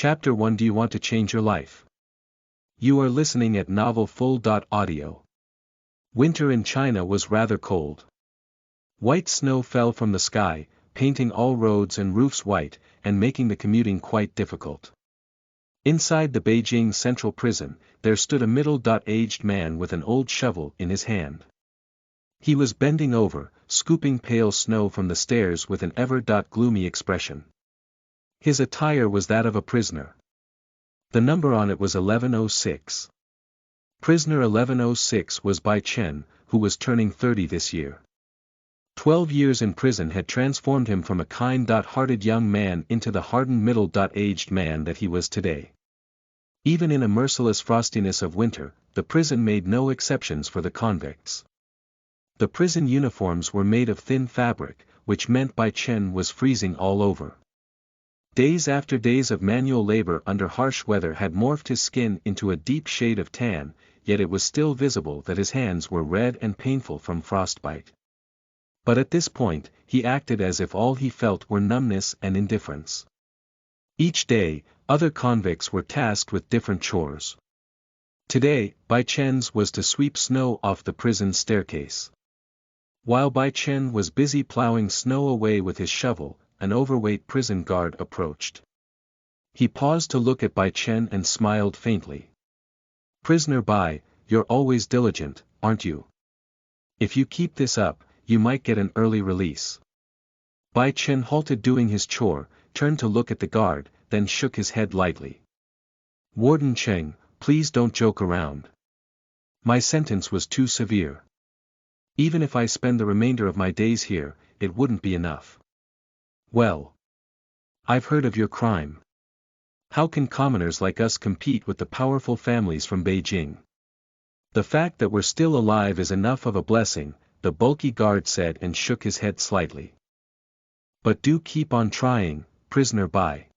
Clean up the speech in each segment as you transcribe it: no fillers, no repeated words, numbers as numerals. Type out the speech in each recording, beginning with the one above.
Chapter 1. Do you want to change your life? You are listening at Novel Full. Audio. Winter in China was rather cold. White snow fell from the sky, painting all roads and roofs white, and making the commuting quite difficult. Inside the Beijing Central Prison, there stood a middle-aged man with an old shovel in his hand. He was bending over, scooping pale snow from the stairs with an ever-gloomy expression. His attire was that of a prisoner. The number on it was 1106. Prisoner 1106 was Bai Chen, who was turning 30 this year. 12 years in prison had transformed him from a kind-hearted young man into the hardened middle-aged man that he was today. Even in a merciless frostiness of winter, the prison made no exceptions for the convicts. The prison uniforms were made of thin fabric, which meant Bai Chen was freezing all over. Days after days of manual labor under harsh weather had morphed his skin into a deep shade of tan, yet it was still visible that his hands were red and painful from frostbite. But at this point, he acted as if all he felt were numbness and indifference. Each day, other convicts were tasked with different chores. Today, Bai Chen's was to sweep snow off the prison staircase. While Bai Chen was busy plowing snow away with his shovel, an overweight prison guard approached. He paused to look at Bai Chen and smiled faintly. "Prisoner Bai, you're always diligent, aren't you? If you keep this up, you might get an early release." Bai Chen halted doing his chore, turned to look at the guard, then shook his head lightly. "Warden Cheng, please don't joke around. My sentence was too severe. Even if I spend the remainder of my days here, it wouldn't be enough." "Well, I've heard of your crime. How can commoners like us compete with the powerful families from Beijing? The fact that we're still alive is enough of a blessing," the bulky guard said and shook his head slightly. "But do keep on trying, prisoner Bai."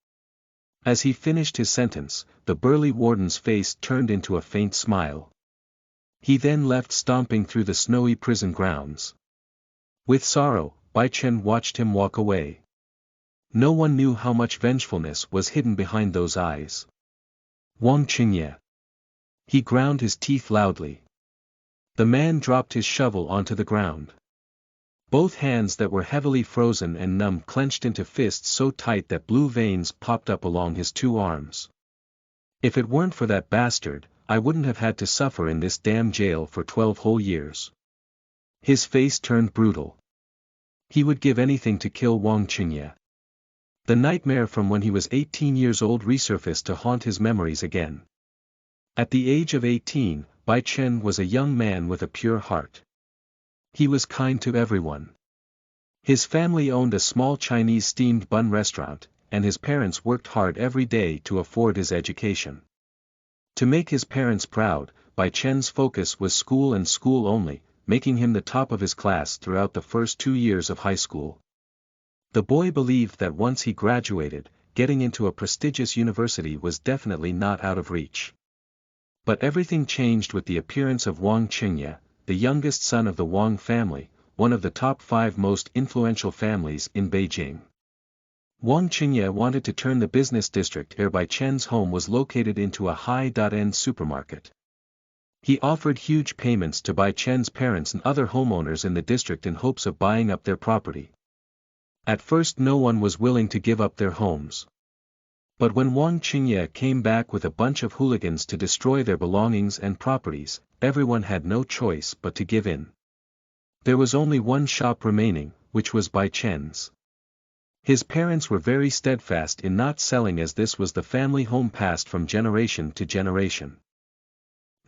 As he finished his sentence, the burly warden's face turned into a faint smile. He then left stomping through the snowy prison grounds. With sorrow, Bai Chen watched him walk away. No one knew how much vengefulness was hidden behind those eyes. "Wang Qingye." He ground his teeth loudly. The man dropped his shovel onto the ground. Both hands that were heavily frozen and numb clenched into fists so tight that blue veins popped up along his two arms. "If it weren't for that bastard, I wouldn't have had to suffer in this damn jail for 12 whole years." His face turned brutal. He would give anything to kill Wang Qingye. The nightmare from when he was 18 years old resurfaced to haunt his memories again. At the age of 18, Bai Chen was a young man with a pure heart. He was kind to everyone. His family owned a small Chinese steamed bun restaurant, and his parents worked hard every day to afford his education. To make his parents proud, Bai Chen's focus was school and school only, making him the top of his class throughout the first 2 years of high school. The boy believed that once he graduated, getting into a prestigious university was definitely not out of reach. But everything changed with the appearance of Wang Qingye, the youngest son of the Wang family, one of the top 5 most influential families in Beijing. Wang Qingye wanted to turn the business district where Bai Chen's home was located into a high-end supermarket. He offered huge payments to Bai Chen's parents and other homeowners in the district in hopes of buying up their property. At first no one was willing to give up their homes. But when Wang Qingye came back with a bunch of hooligans to destroy their belongings and properties, everyone had no choice but to give in. There was only one shop remaining, which was Bai Chen's. His parents were very steadfast in not selling as this was the family home passed from generation to generation.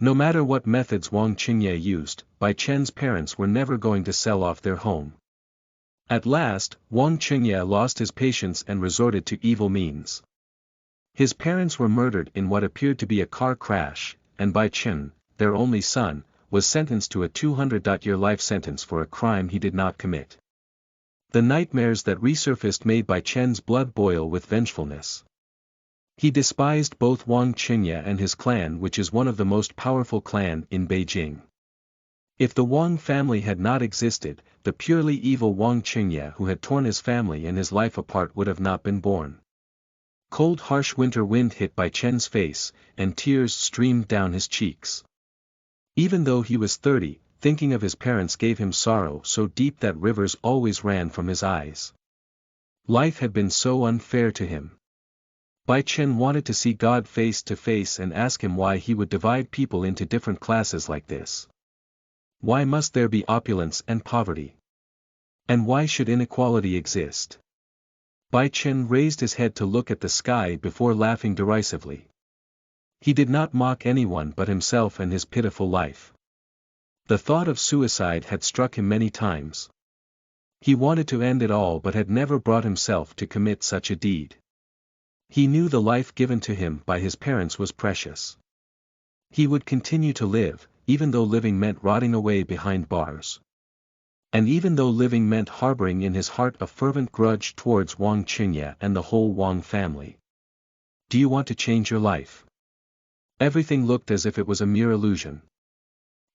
No matter what methods Wang Qingye used, Bai Chen's parents were never going to sell off their home. At last, Wang Qingye lost his patience and resorted to evil means. His parents were murdered in what appeared to be a car crash, and Bai Chen, their only son, was sentenced to a 200-year life sentence for a crime he did not commit. The nightmares that resurfaced made Bai Chen's blood boil with vengefulness. He despised both Wang Qingye and his clan, which is one of the most powerful clan in Beijing. If the Wang family had not existed, the purely evil Wang Qingye who had torn his family and his life apart would have not been born. Cold harsh winter wind hit Bai Chen's face, and tears streamed down his cheeks. Even though he was 30, thinking of his parents gave him sorrow so deep that rivers always ran from his eyes. Life had been so unfair to him. Bai Chen wanted to see God face to face and ask him why he would divide people into different classes like this. Why must there be opulence and poverty? And why should inequality exist? Bai Chen raised his head to look at the sky before laughing derisively. He did not mock anyone but himself and his pitiful life. The thought of suicide had struck him many times. He wanted to end it all but had never brought himself to commit such a deed. He knew the life given to him by his parents was precious. He would continue to live, even though living meant rotting away behind bars. And even though living meant harboring in his heart a fervent grudge towards Wang Qingye and the whole Wang family. Do you want to change your life? Everything looked as if it was a mere illusion.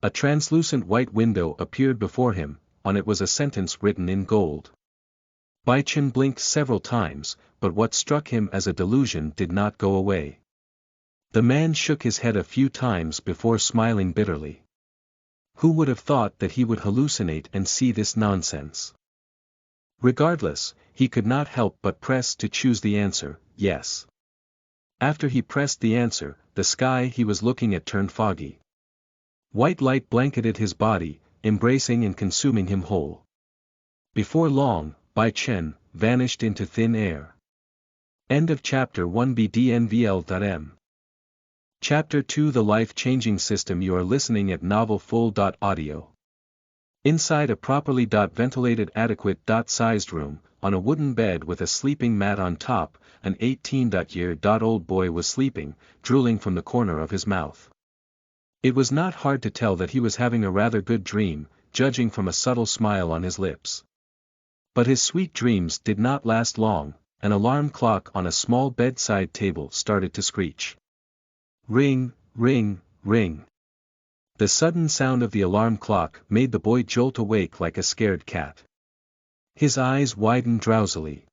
A translucent white window appeared before him, on it was a sentence written in gold. Bai Chen blinked several times, but what struck him as a delusion did not go away. The man shook his head a few times before smiling bitterly. Who would have thought that he would hallucinate and see this nonsense? Regardless, he could not help but press to choose the answer, yes. After he pressed the answer, the sky he was looking at turned foggy. White light blanketed his body, embracing and consuming him whole. Before long, Bai Chen vanished into thin air. End of Chapter 1 BDNVL.M. Chapter 2 The Life-Changing System. You are listening at NovelFull.audio. Inside a properly ventilated adequate-sized room, on a wooden bed with a sleeping mat on top, an 18-year-old boy was sleeping, drooling from the corner of his mouth. It was not hard to tell that he was having a rather good dream, judging from a subtle smile on his lips. But his sweet dreams did not last long. An alarm clock on a small bedside table started to screech. Ring, ring, ring. The sudden sound of the alarm clock made the boy jolt awake like a scared cat. His eyes widened drowsily.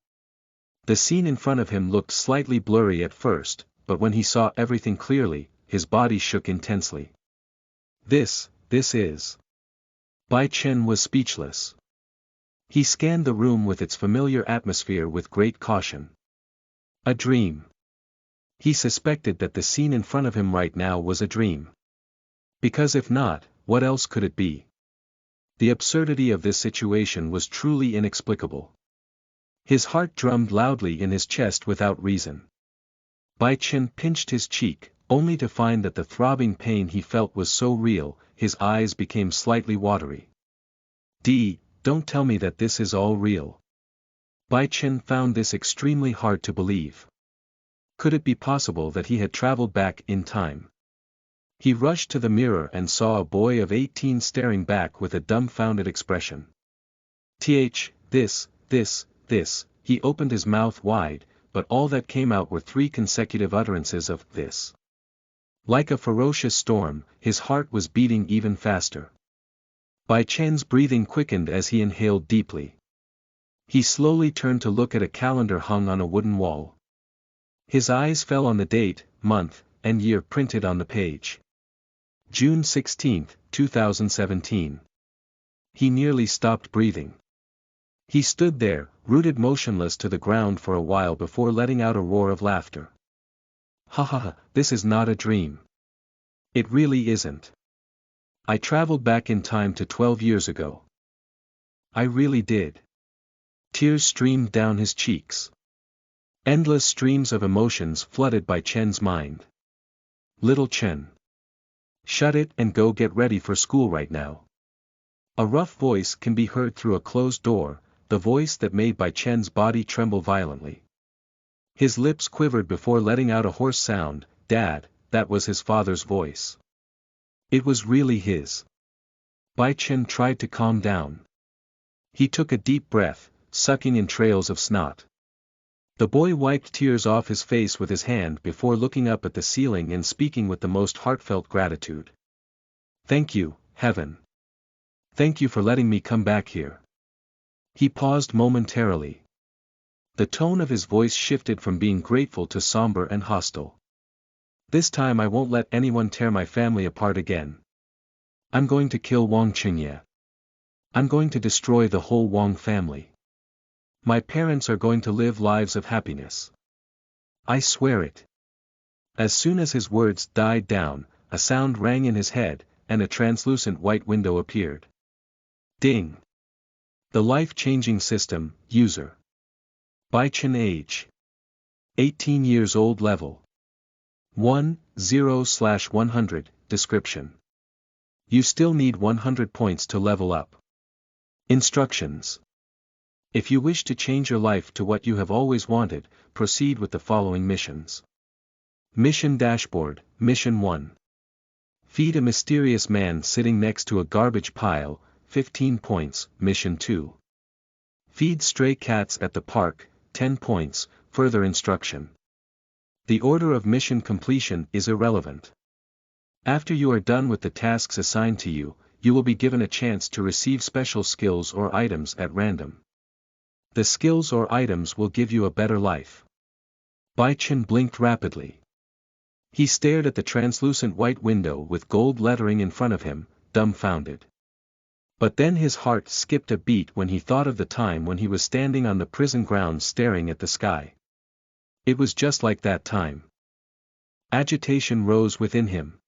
The scene in front of him looked slightly blurry at first, but when he saw everything clearly, his body shook intensely. This is... Bai Chen was speechless. He scanned the room with its familiar atmosphere with great caution. A dream. He suspected that the scene in front of him right now was a dream. Because if not, what else could it be? The absurdity of this situation was truly inexplicable. His heart drummed loudly in his chest without reason. Bai Chen pinched his cheek, only to find that the throbbing pain he felt was so real, his eyes became slightly watery. Don't tell me that this is all real. Bai Chen found this extremely hard to believe. Could it be possible that he had traveled back in time? He rushed to the mirror and saw a boy of 18 staring back with a dumbfounded expression. This, he opened his mouth wide, but all that came out were 3 consecutive utterances of this. Like a ferocious storm, his heart was beating even faster. Bai Chen's breathing quickened as he inhaled deeply. He slowly turned to look at a calendar hung on a wooden wall. His eyes fell on the date, month, and year printed on the page. June 16, 2017. He nearly stopped breathing. He stood there, rooted motionless to the ground for a while before letting out a roar of laughter. Ha ha ha, this is not a dream. It really isn't. I traveled back in time to 12 years ago. I really did. Tears streamed down his cheeks. Endless streams of emotions flooded Bai Chen's mind. Little Chen. Shut it and go get ready for school right now. A rough voice can be heard through a closed door, the voice that made Bai Chen's body tremble violently. His lips quivered before letting out a hoarse sound. Dad, that was his father's voice. It was really his. Bai Chen tried to calm down. He took a deep breath, sucking in trails of snot. The boy wiped tears off his face with his hand before looking up at the ceiling and speaking with the most heartfelt gratitude. Thank you, Heaven. Thank you for letting me come back here. He paused momentarily. The tone of his voice shifted from being grateful to somber and hostile. This time I won't let anyone tear my family apart again. I'm going to kill Wang Qingye. I'm going to destroy the whole Wang family. My parents are going to live lives of happiness. I swear it. As soon as his words died down, a sound rang in his head, and a translucent white window appeared. Ding! The life-changing system, user. Bai Chen age. 18 years old level. 1/0/100, description. You still need 100 points to level up. Instructions. If you wish to change your life to what you have always wanted, proceed with the following missions. Mission Dashboard, Mission 1. Feed a mysterious man sitting next to a garbage pile, 15 points, Mission 2. Feed stray cats at the park, 10 points, further instruction. The order of mission completion is irrelevant. After you are done with the tasks assigned to you, you will be given a chance to receive special skills or items at random. The skills or items will give you a better life. Bai Chen blinked rapidly. He stared at the translucent white window with gold lettering in front of him, dumbfounded. But then his heart skipped a beat when he thought of the time when he was standing on the prison grounds staring at the sky. It was just like that time. Agitation rose within him.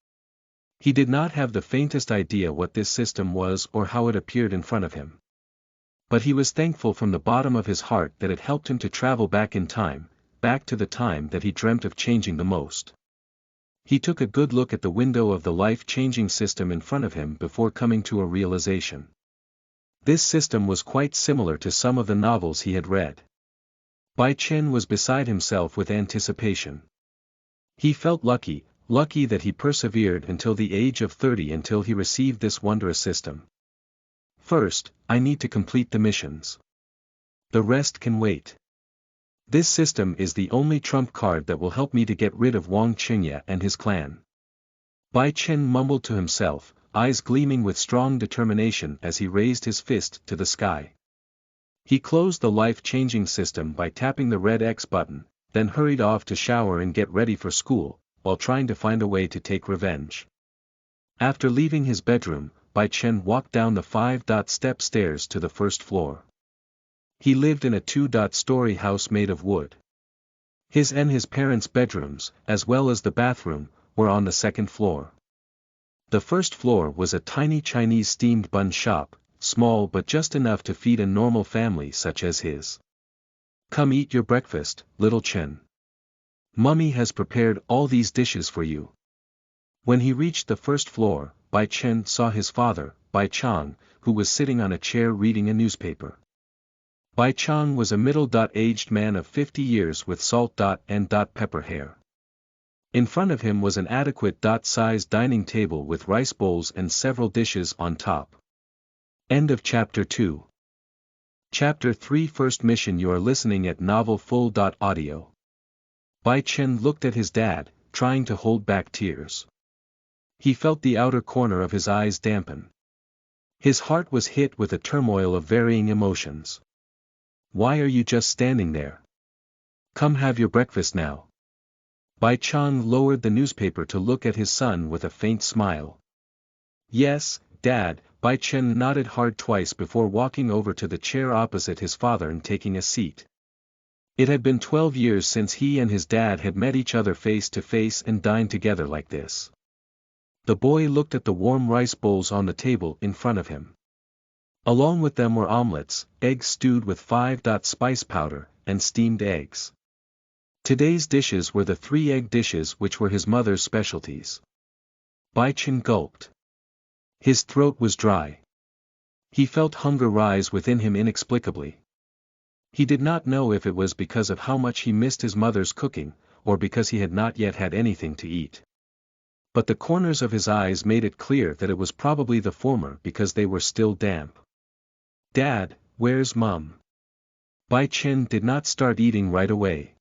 He did not have the faintest idea what this system was or how it appeared in front of him. But he was thankful from the bottom of his heart that it helped him to travel back in time, back to the time that he dreamt of changing the most. He took a good look at the window of the life-changing system in front of him before coming to a realization. This system was quite similar to some of the novels he had read. Bai Chen was beside himself with anticipation. He felt lucky that he persevered until the age of 30 until he received this wondrous system. First, I need to complete the missions. The rest can wait. This system is the only trump card that will help me to get rid of Wang Qingye and his clan. Bai Chen mumbled to himself, eyes gleaming with strong determination as he raised his fist to the sky. He closed the life-changing system by tapping the red X button, then hurried off to shower and get ready for school, while trying to find a way to take revenge. After leaving his bedroom, Bai Chen walked down the 5-step stairs to the first floor. He lived in a 2-story house made of wood. His and his parents' bedrooms, as well as the bathroom, were on the second floor. The first floor was a tiny Chinese steamed bun shop, small but just enough to feed a normal family such as his. Come eat your breakfast, little Chen. Mummy has prepared all these dishes for you. When he reached the first floor, Bai Chen saw his father, Bai Chang, who was sitting on a chair reading a newspaper. Bai Chang was a middle-aged man of 50 years with salt and pepper hair. In front of him was an adequate sized dining table with rice bowls and several dishes on top. End of Chapter 2. Chapter 3 First Mission. You are listening at novelfull.audio. Bai Chen looked at his dad, trying to hold back tears. He felt the outer corner of his eyes dampen. His heart was hit with a turmoil of varying emotions. Why are you just standing there? Come have your breakfast now. Bai Chang lowered the newspaper to look at his son with a faint smile. Yes, Dad. Bai Chen nodded hard twice before walking over to the chair opposite his father and taking a seat. It had been 12 years since he and his dad had met each other face to face and dined together like this. The boy looked at the warm rice bowls on the table in front of him. Along with them were omelets, eggs stewed with 5 spice powder, and steamed eggs. Today's dishes were the 3-egg dishes which were his mother's specialties. Bai Chen gulped. His throat was dry. He felt hunger rise within him inexplicably. He did not know if it was because of how much he missed his mother's cooking, or because he had not yet had anything to eat. But the corners of his eyes made it clear that it was probably the former because they were still damp. Dad, where's Mum? Bai Chen did not start eating right away.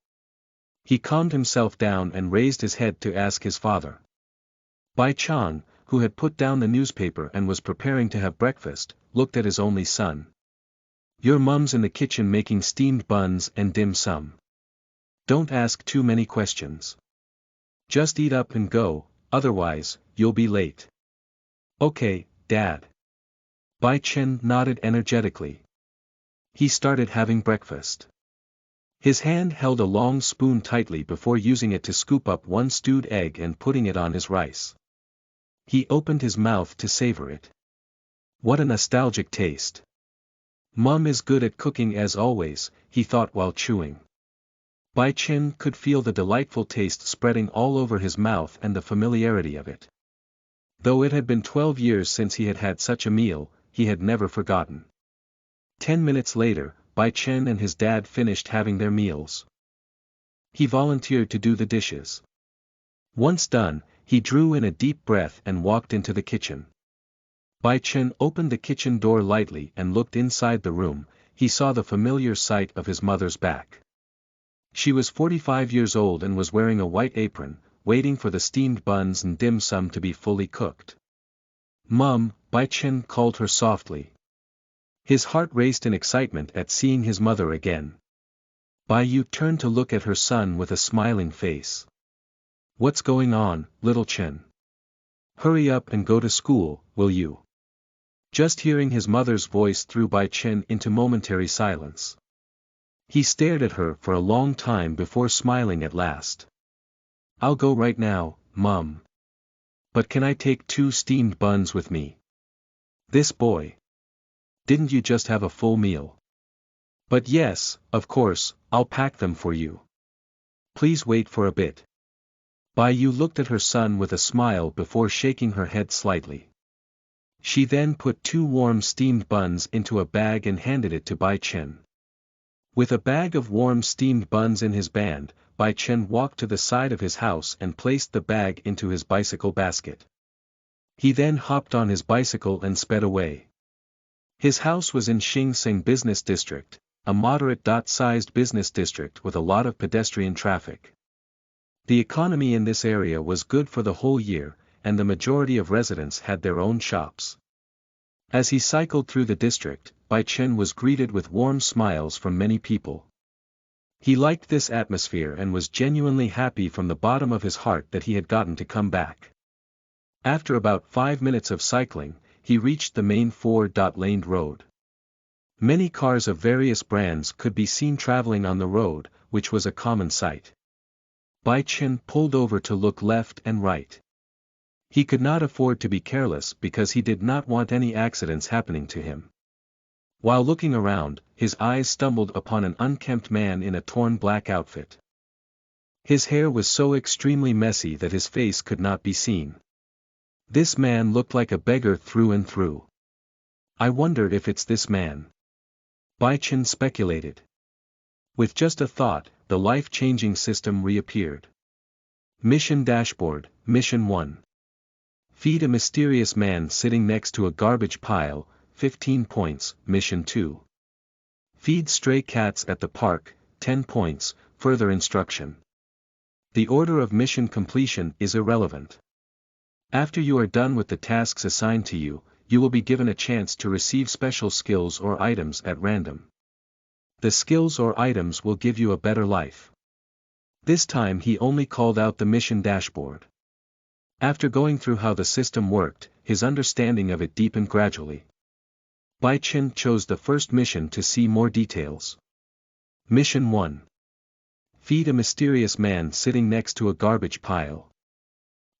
He calmed himself down and raised his head to ask his father. Bai Chang, who had put down the newspaper and was preparing to have breakfast, looked at his only son. Your mum's in the kitchen making steamed buns and dim sum. Don't ask too many questions. Just eat up and go, otherwise, you'll be late. Okay, Dad. Bai Chen nodded energetically. He started having breakfast. His hand held a long spoon tightly before using it to scoop up one stewed egg and putting it on his rice. He opened his mouth to savor it. What a nostalgic taste. Mum is good at cooking as always, he thought while chewing. Bai Chen could feel the delightful taste spreading all over his mouth and the familiarity of it. Though it had been 12 years since he had had such a meal, he had never forgotten. 10 minutes later, Bai Chen and his dad finished having their meals. He volunteered to do the dishes. Once done, he drew in a deep breath and walked into the kitchen. Bai Chen opened the kitchen door lightly and looked inside the room. He saw the familiar sight of his mother's back. She was 45 years old and was wearing a white apron, waiting for the steamed buns and dim sum to be fully cooked. Mum, Bai Chen called her softly. His heart raced in excitement at seeing his mother again. Bai Yu turned to look at her son with a smiling face. What's going on, little Chen? Hurry up and go to school, will you? Just hearing his mother's voice threw Bai Chen into momentary silence. He stared at her for a long time before smiling at last. I'll go right now, Mum. But can I take 2 steamed buns with me? This boy. Didn't you just have a full meal? But yes, of course, I'll pack them for you. Please wait for a bit. Bai Yu looked at her son with a smile before shaking her head slightly. She then put 2 warm steamed buns into a bag and handed it to Bai Chen. With a bag of warm steamed buns in his band, Bai Chen walked to the side of his house and placed the bag into his bicycle basket. He then hopped on his bicycle and sped away. His house was in Xing Sing Business District, a moderate-sized business district with a lot of pedestrian traffic. The economy in this area was good for the whole year, and the majority of residents had their own shops. As he cycled through the district, Bai Chen was greeted with warm smiles from many people. He liked this atmosphere and was genuinely happy from the bottom of his heart that he had gotten to come back. After about 5 minutes of cycling, he reached the main 4-laned road. Many cars of various brands could be seen traveling on the road, which was a common sight. Bai Chen pulled over to look left and right. He could not afford to be careless because he did not want any accidents happening to him. While looking around, his eyes stumbled upon an unkempt man in a torn black outfit. His hair was so extremely messy that his face could not be seen. This man looked like a beggar through and through. I wonder if it's this man. Bai Chen speculated. With just a thought, the life-changing system reappeared. Mission Dashboard, Mission 1. Feed a mysterious man sitting next to a garbage pile, 15 points, Mission 2. Feed stray cats at the park, 10 points, further instruction. The order of mission completion is irrelevant. After you are done with the tasks assigned to you, you will be given a chance to receive special skills or items at random. The skills or items will give you a better life. This time he only called out the mission dashboard. After going through how the system worked, his understanding of it deepened gradually. Bai Chen chose the first mission to see more details. Mission 1. Feed a mysterious man sitting next to a garbage pile.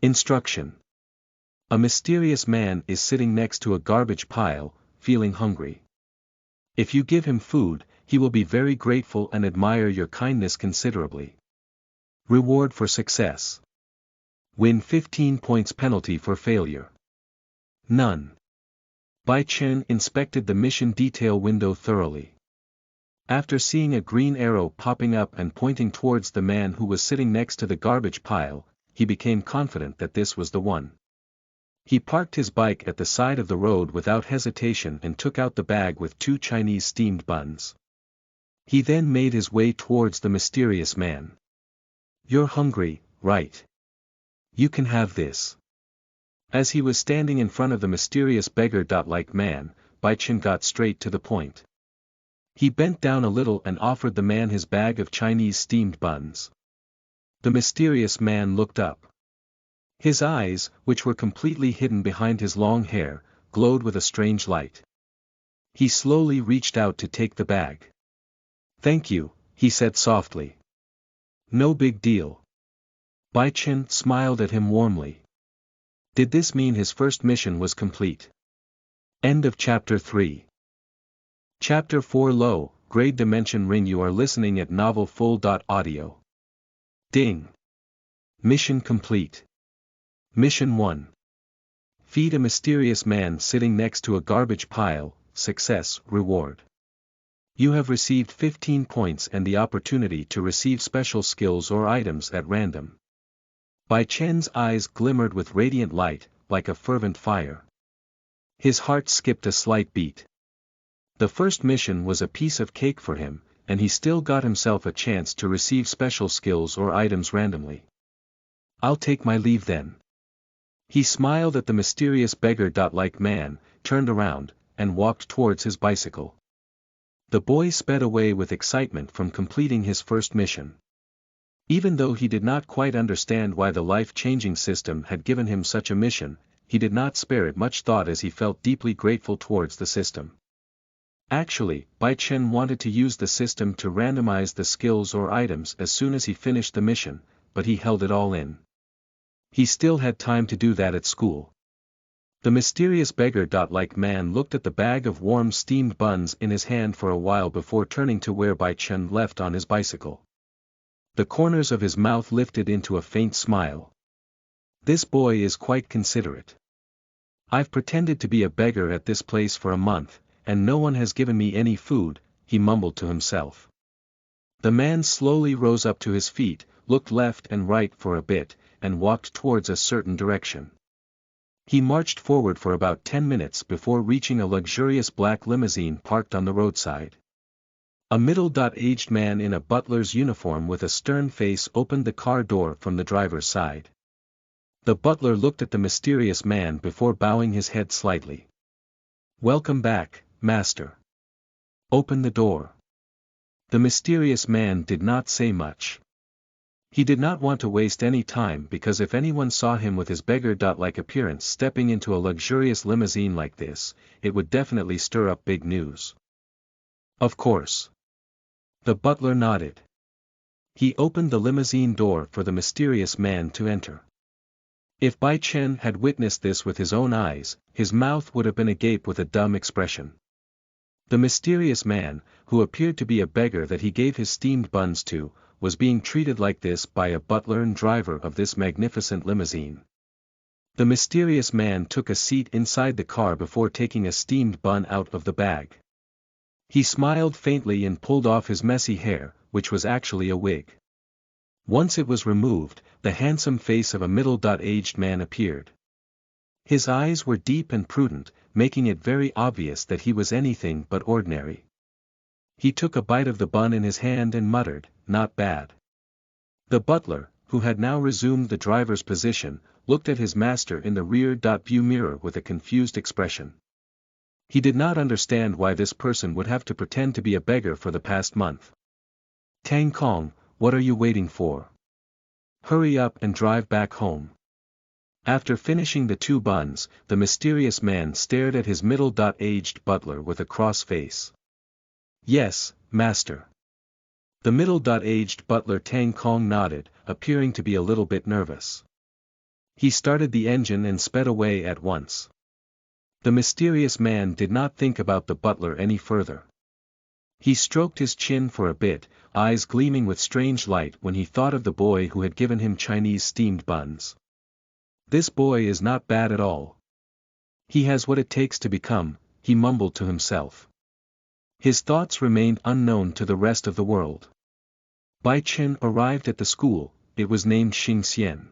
Instruction. A mysterious man is sitting next to a garbage pile, feeling hungry. If you give him food, he will be very grateful and admire your kindness considerably. Reward for success. Win 15 points penalty for failure. None. Bai Chen inspected the mission detail window thoroughly. After seeing a green arrow popping up and pointing towards the man who was sitting next to the garbage pile, he became confident that this was the one. He parked his bike at the side of the road without hesitation and took out the bag with 2 Chinese steamed buns. He then made his way towards the mysterious man. You're hungry, right? You can have this. As he was standing in front of the mysterious beggar-like man, Bai Chen got straight to the point. He bent down a little and offered the man his bag of Chinese steamed buns. The mysterious man looked up. His eyes, which were completely hidden behind his long hair, glowed with a strange light. He slowly reached out to take the bag. "Thank you," he said softly. "No big deal." Bai Chen smiled at him warmly. Did this mean his first mission was complete? End of Chapter 3. Chapter 4 Low, Grade Dimension Ring. You are listening at NovelFull.audio. Ding. Mission complete. Mission 1. Feed a mysterious man sitting next to a garbage pile. Success, reward. You have received 15 points and the opportunity to receive special skills or items at random. Bai Chen's eyes glimmered with radiant light, like a fervent fire. His heart skipped a slight beat. The first mission was a piece of cake for him, and he still got himself a chance to receive special skills or items randomly. "I'll take my leave then." He smiled at the mysterious beggar-like man, turned around, and walked towards his bicycle. The boy sped away with excitement from completing his first mission. Even though he did not quite understand why the life-changing system had given him such a mission, he did not spare it much thought as he felt deeply grateful towards the system. Actually, Bai Chen wanted to use the system to randomize the skills or items as soon as he finished the mission, but he held it all in. He still had time to do that at school. The mysterious beggar-like man looked at the bag of warm steamed buns in his hand for a while before turning to where Bai Chen left on his bicycle. The corners of his mouth lifted into a faint smile. "This boy is quite considerate. I've pretended to be a beggar at this place for a month, and no one has given me any food," he mumbled to himself. The man slowly rose up to his feet, looked left and right for a bit, and walked towards a certain direction. He marched forward for about 10 minutes before reaching a luxurious black limousine parked on the roadside. A middle-aged man in a butler's uniform with a stern face opened the car door from the driver's side. The butler looked at the mysterious man before bowing his head slightly. "Welcome back, master. Open the door." The mysterious man did not say much. He did not want to waste any time because if anyone saw him with his beggar-like appearance stepping into a luxurious limousine like this, it would definitely stir up big news. "Of course." The butler nodded. He opened the limousine door for the mysterious man to enter. If Bai Chen had witnessed this with his own eyes, his mouth would have been agape with a dumb expression. The mysterious man, who appeared to be a beggar that he gave his steamed buns to, was being treated like this by a butler and driver of this magnificent limousine. The mysterious man took a seat inside the car before taking a steamed bun out of the bag. He smiled faintly and pulled off his messy hair, which was actually a wig. Once it was removed, the handsome face of a middle-aged man appeared. His eyes were deep and prudent, making it very obvious that he was anything but ordinary. He took a bite of the bun in his hand and muttered, "Not bad." The butler, who had now resumed the driver's position, looked at his master in the rear-view mirror with a confused expression. He did not understand why this person would have to pretend to be a beggar for the past month. "Tang Kong, what are you waiting for? Hurry up and drive back home." After finishing the 2 buns, the mysterious man stared at his middle-aged butler with a cross face. "Yes, master." The middle-aged butler Tang Kong nodded, appearing to be a little bit nervous. He started the engine and sped away at once. The mysterious man did not think about the butler any further. He stroked his chin for a bit, eyes gleaming with strange light when he thought of the boy who had given him Chinese steamed buns. "This boy is not bad at all. He has what it takes to become," he mumbled to himself. His thoughts remained unknown to the rest of the world. Bai Chen arrived at the school. It was named Xingxian.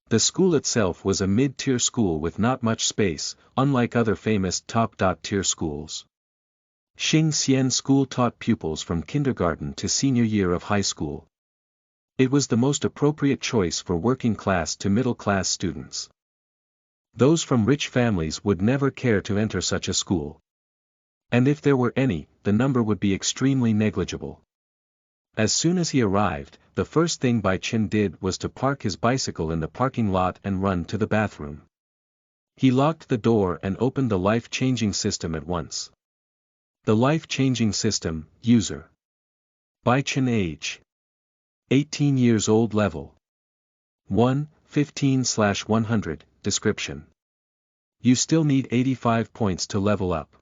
The school itself was a mid-tier school with not much space, unlike other famous top-tier schools. Xingxian School taught pupils from kindergarten to senior year of high school. It was the most appropriate choice for working-class to middle-class students. Those from rich families would never care to enter such a school. And if there were any, the number would be extremely negligible. As soon as he arrived, the first thing Bai Chen did was to park his bicycle in the parking lot and run to the bathroom. He locked the door and opened the life-changing system at once. The life-changing system, user. Bai Chen age. 18 years old level. 1, 15/100, description. You still need 85 points to level up.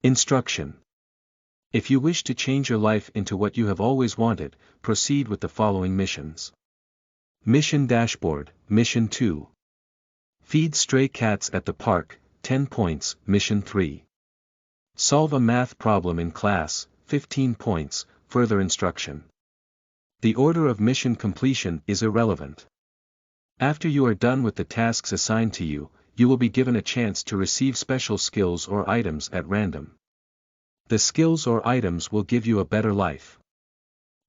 Instruction. If you wish to change your life into what you have always wanted, proceed with the following missions. Mission Dashboard, Mission 2. Feed stray cats at the park, 10 points, Mission 3. Solve a math problem in class, 15 points, further instruction. The order of mission completion is irrelevant. After you are done with the tasks assigned to you, you will be given a chance to receive special skills or items at random. The skills or items will give you a better life.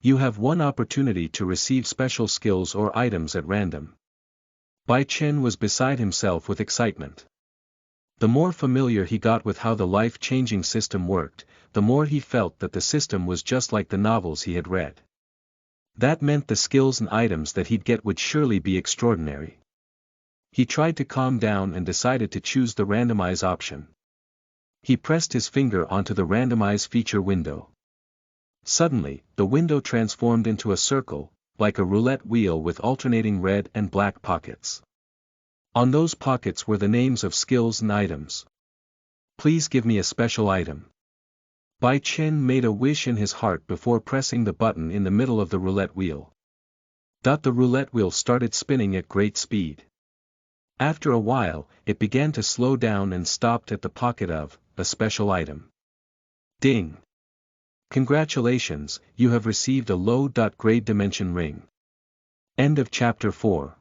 You have one opportunity to receive special skills or items at random. Bai Chen was beside himself with excitement. The more familiar he got with how the life-changing system worked, the more he felt that the system was just like the novels he had read. That meant the skills and items that he'd get would surely be extraordinary. He tried to calm down and decided to choose the randomize option. He pressed his finger onto the randomize feature window. Suddenly, the window transformed into a circle, like a roulette wheel with alternating red and black pockets. On those pockets were the names of skills and items. Please give me a special item. Bai Chen made a wish in his heart before pressing the button in the middle of the roulette wheel. The roulette wheel started spinning at great speed. After a while, it began to slow down and stopped at the pocket of a special item. Ding! Congratulations, you have received a low-grade dimension ring. End of Chapter 4.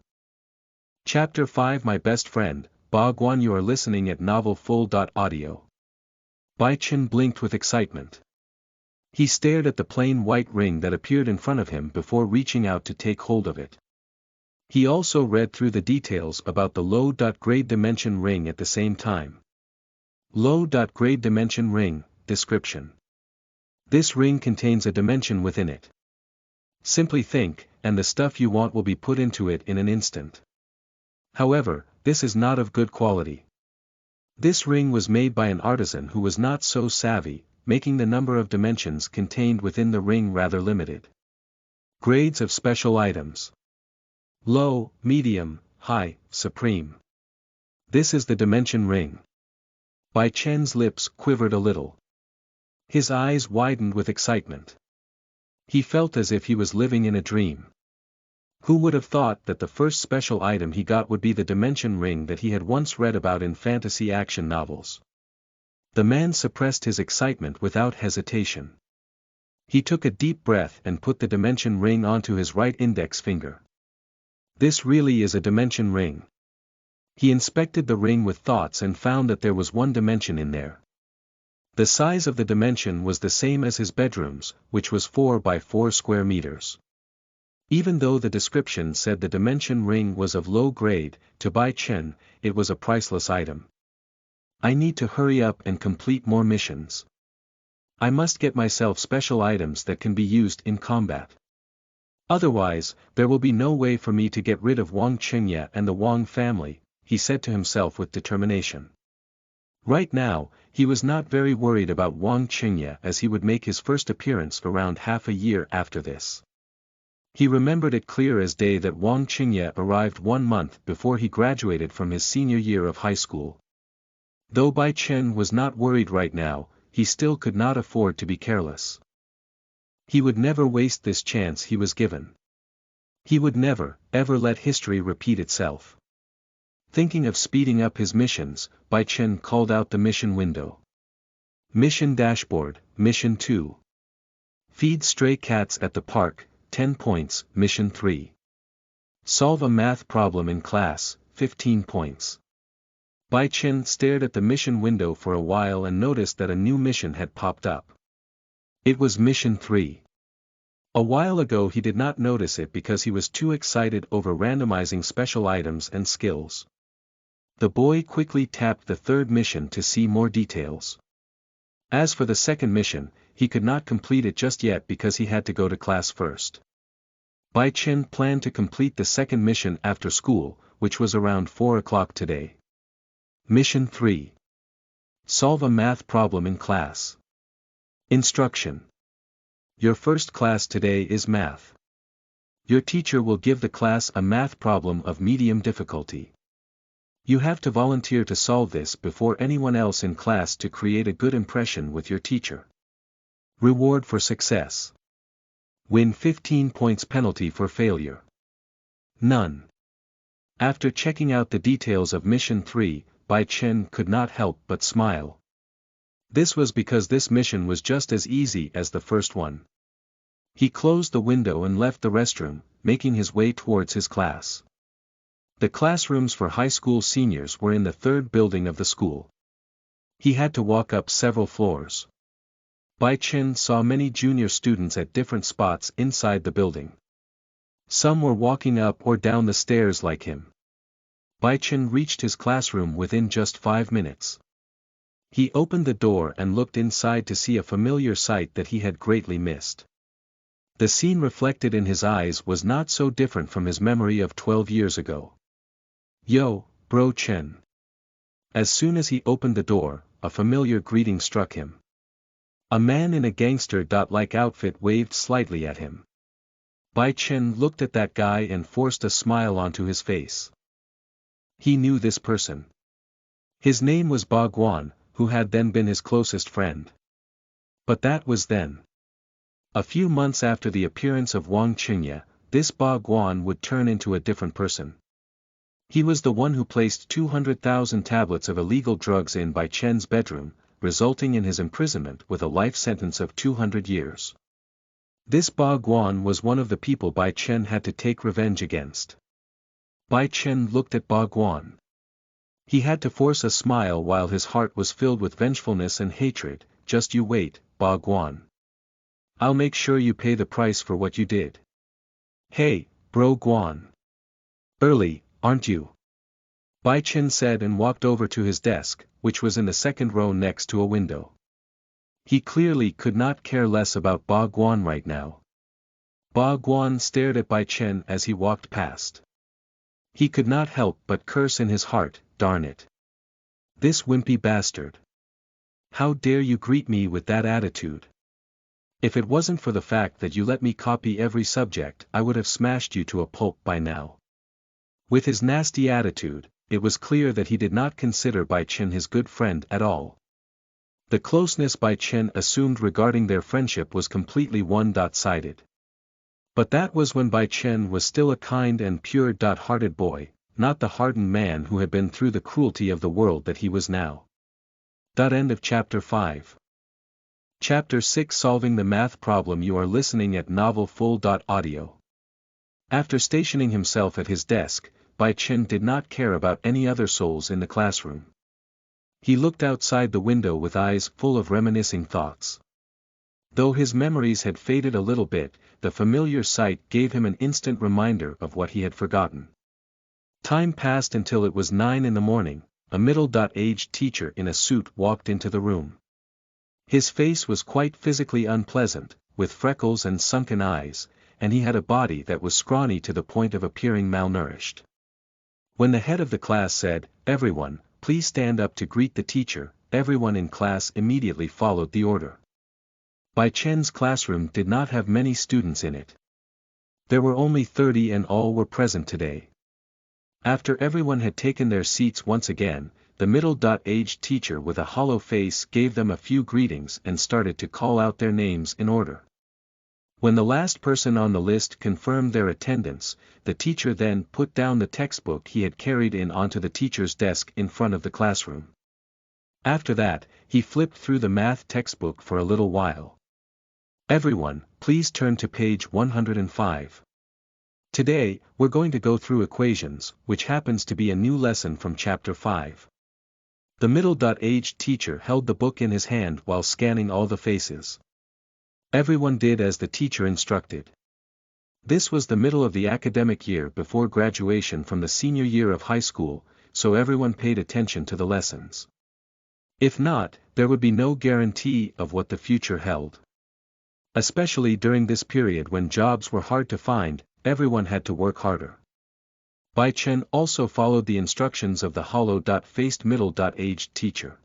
Chapter 5 My best friend, Ba Guan. You are listening at novelfull.audio. Bai Chen blinked with excitement. He stared at the plain white ring that appeared in front of him before reaching out to take hold of it. He also read through the details about the low-grade dimension ring at the same time. Low-grade dimension ring, description. This ring contains a dimension within it. Simply think, and the stuff you want will be put into it in an instant. However, this is not of good quality. This ring was made by an artisan who was not so savvy, making the number of dimensions contained within the ring rather limited. Grades of special items. Low, medium, high, supreme. This is the dimension ring. Bai Chen's lips quivered a little. His eyes widened with excitement. He felt as if he was living in a dream. Who would have thought that the first special item he got would be the dimension ring that he had once read about in fantasy action novels? The man suppressed his excitement without hesitation. He took a deep breath and put the dimension ring onto his right index finger. This really is a dimension ring. He inspected the ring with thoughts and found that there was one dimension in there. The size of the dimension was the same as his bedroom's, which was 4 by 4 square meters. Even though the description said the dimension ring was of low grade, to Bai Chen, it was a priceless item. I need to hurry up and complete more missions. I must get myself special items that can be used in combat. Otherwise, there will be no way for me to get rid of Wang Qingye and the Wang family, he said to himself with determination. Right now, he was not very worried about Wang Qingye as he would make his first appearance around half a year after this. He remembered it clear as day that Wang Qingye arrived 1 month before he graduated from his senior year of high school. Though Bai Chen was not worried right now, he still could not afford to be careless. He would never waste this chance he was given. He would never, ever let history repeat itself. Thinking of speeding up his missions, Bai Chen called out the mission window. Mission Dashboard, Mission 2. Feed stray cats at the park, 10 points, Mission 3. Solve a math problem in class, 15 points. Bai Chen stared at the mission window for a while and noticed that a new mission had popped up. It was Mission 3. A while ago he did not notice it because he was too excited over randomizing special items and skills. The boy quickly tapped the third mission to see more details. As for the second mission, he could not complete it just yet because he had to go to class first. Bai Chen planned to complete the second mission after school, which was around 4 o'clock today. Mission 3. Solve a math problem in class. Instruction. Your first class today is math. Your teacher will give the class a math problem of medium difficulty. You have to volunteer to solve this before anyone else in class to create a good impression with your teacher. Reward for success. Win 15 points penalty for failure. None. After checking out the details of Mission 3, Bai Chen could not help but smile. This was because this mission was just as easy as the first one. He closed the window and left the restroom, making his way towards his class. The classrooms for high school seniors were in the third building of the school. He had to walk up several floors. Bai Chen saw many junior students at different spots inside the building. Some were walking up or down the stairs like him. Bai Chen reached his classroom within just 5 minutes. He opened the door and looked inside to see a familiar sight that he had greatly missed. The scene reflected in his eyes was not so different from his memory of 12 years ago. Yo, bro Chen. As soon as he opened the door, a familiar greeting struck him. A man in a gangster-like outfit waved slightly at him. Bai Chen looked at that guy and forced a smile onto his face. He knew this person. His name was Ba Guan, who had then been his closest friend. But that was then. A few months after the appearance of Wang Qingye, this Ba Guan would turn into a different person. He was the one who placed 200,000 tablets of illegal drugs in Bai Chen's bedroom, resulting in his imprisonment with a life sentence of 200 years. This Ba Guan was one of the people Bai Chen had to take revenge against. Bai Chen looked at Ba Guan. He had to force a smile while his heart was filled with vengefulness and hatred. Just you wait, Ba Guan. I'll make sure you pay the price for what you did. Hey, bro Guan. Early, aren't you? Bai Chen said and walked over to his desk, which was in the second row next to a window. He clearly could not care less about Ba Guan right now. Ba Guan stared at Bai Chen as he walked past. He could not help but curse in his heart, darn it. This wimpy bastard. How dare you greet me with that attitude? If it wasn't for the fact that you let me copy every subject, I would have smashed you to a pulp by now. With his nasty attitude, it was clear that he did not consider Bai Chen his good friend at all. The closeness Bai Chen assumed regarding their friendship was completely one-sided. But that was when Bai Chen was still a kind and pure-hearted boy, not the hardened man who had been through the cruelty of the world that he was now. End of Chapter 5. Chapter 6 Solving the Math Problem. You are listening at NovelFull.audio. After stationing himself at his desk, Bai Chen did not care about any other souls in the classroom. He looked outside the window with eyes full of reminiscing thoughts. Though his memories had faded a little bit, the familiar sight gave him an instant reminder of what he had forgotten. Time passed until it was 9 in the morning. A middle-aged teacher in a suit walked into the room. His face was quite physically unpleasant, with freckles and sunken eyes, and he had a body that was scrawny to the point of appearing malnourished. When the head of the class said, "Everyone, please stand up to greet the teacher," everyone in class immediately followed the order. Bai Chen's classroom did not have many students in it. There were only 30 and all were present today. After everyone had taken their seats once again, the middle-aged teacher with a hollow face gave them a few greetings and started to call out their names in order. When the last person on the list confirmed their attendance, the teacher then put down the textbook he had carried in onto the teacher's desk in front of the classroom. After that, he flipped through the math textbook for a little while. Everyone, please turn to page 105. Today, we're going to go through equations, which happens to be a new lesson from Chapter 5. The middle-aged teacher held the book in his hand while scanning all the faces. Everyone did as the teacher instructed. This was the middle of the academic year before graduation from the senior year of high school, so everyone paid attention to the lessons. If not, there would be no guarantee of what the future held. Especially during this period when jobs were hard to find, everyone had to work harder. Bai Chen also followed the instructions of the hollow-faced middle-aged teacher.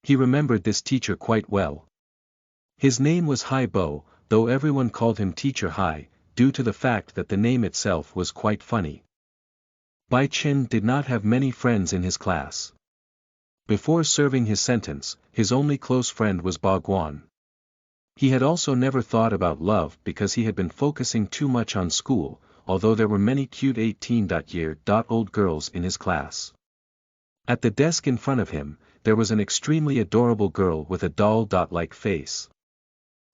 He remembered this teacher quite well. His name was Hai Bo, though everyone called him Teacher Hai, due to the fact that the name itself was quite funny. Bai Chen did not have many friends in his class. Before serving his sentence, his only close friend was Ba Guan. He had also never thought about love because he had been focusing too much on school, although there were many cute 18-year-old girls in his class. At the desk in front of him, there was an extremely adorable girl with a doll-like face.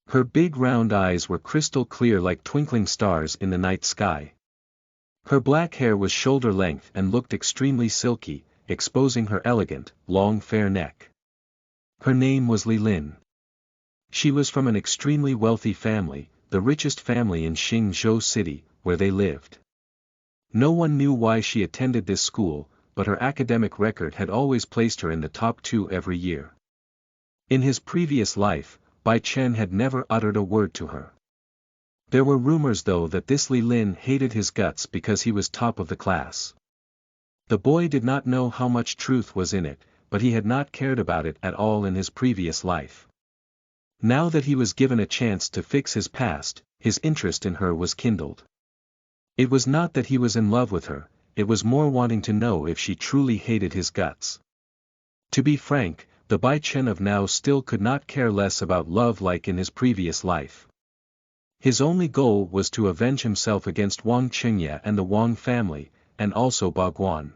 Her big round eyes were crystal clear like twinkling stars in the night sky. Her black hair was shoulder length and looked extremely silky, exposing her elegant, long fair neck. Her name was Li Lin. She was from an extremely wealthy family, the richest family in Xingzhou City, where they lived. No one knew why she attended this school, but her academic record had always placed her in the top 2 every year. In his previous life, Bai Chen had never uttered a word to her. There were rumors though that this Li Lin hated his guts because he was top of the class. The boy did not know how much truth was in it, but he had not cared about it at all in his previous life. Now that he was given a chance to fix his past, his interest in her was kindled. It was not that he was in love with her, it was more wanting to know if she truly hated his guts. To be frank, the Bai Chen of now still could not care less about love like in his previous life. His only goal was to avenge himself against Wang Qingye and the Wang family, and also Ba Guan.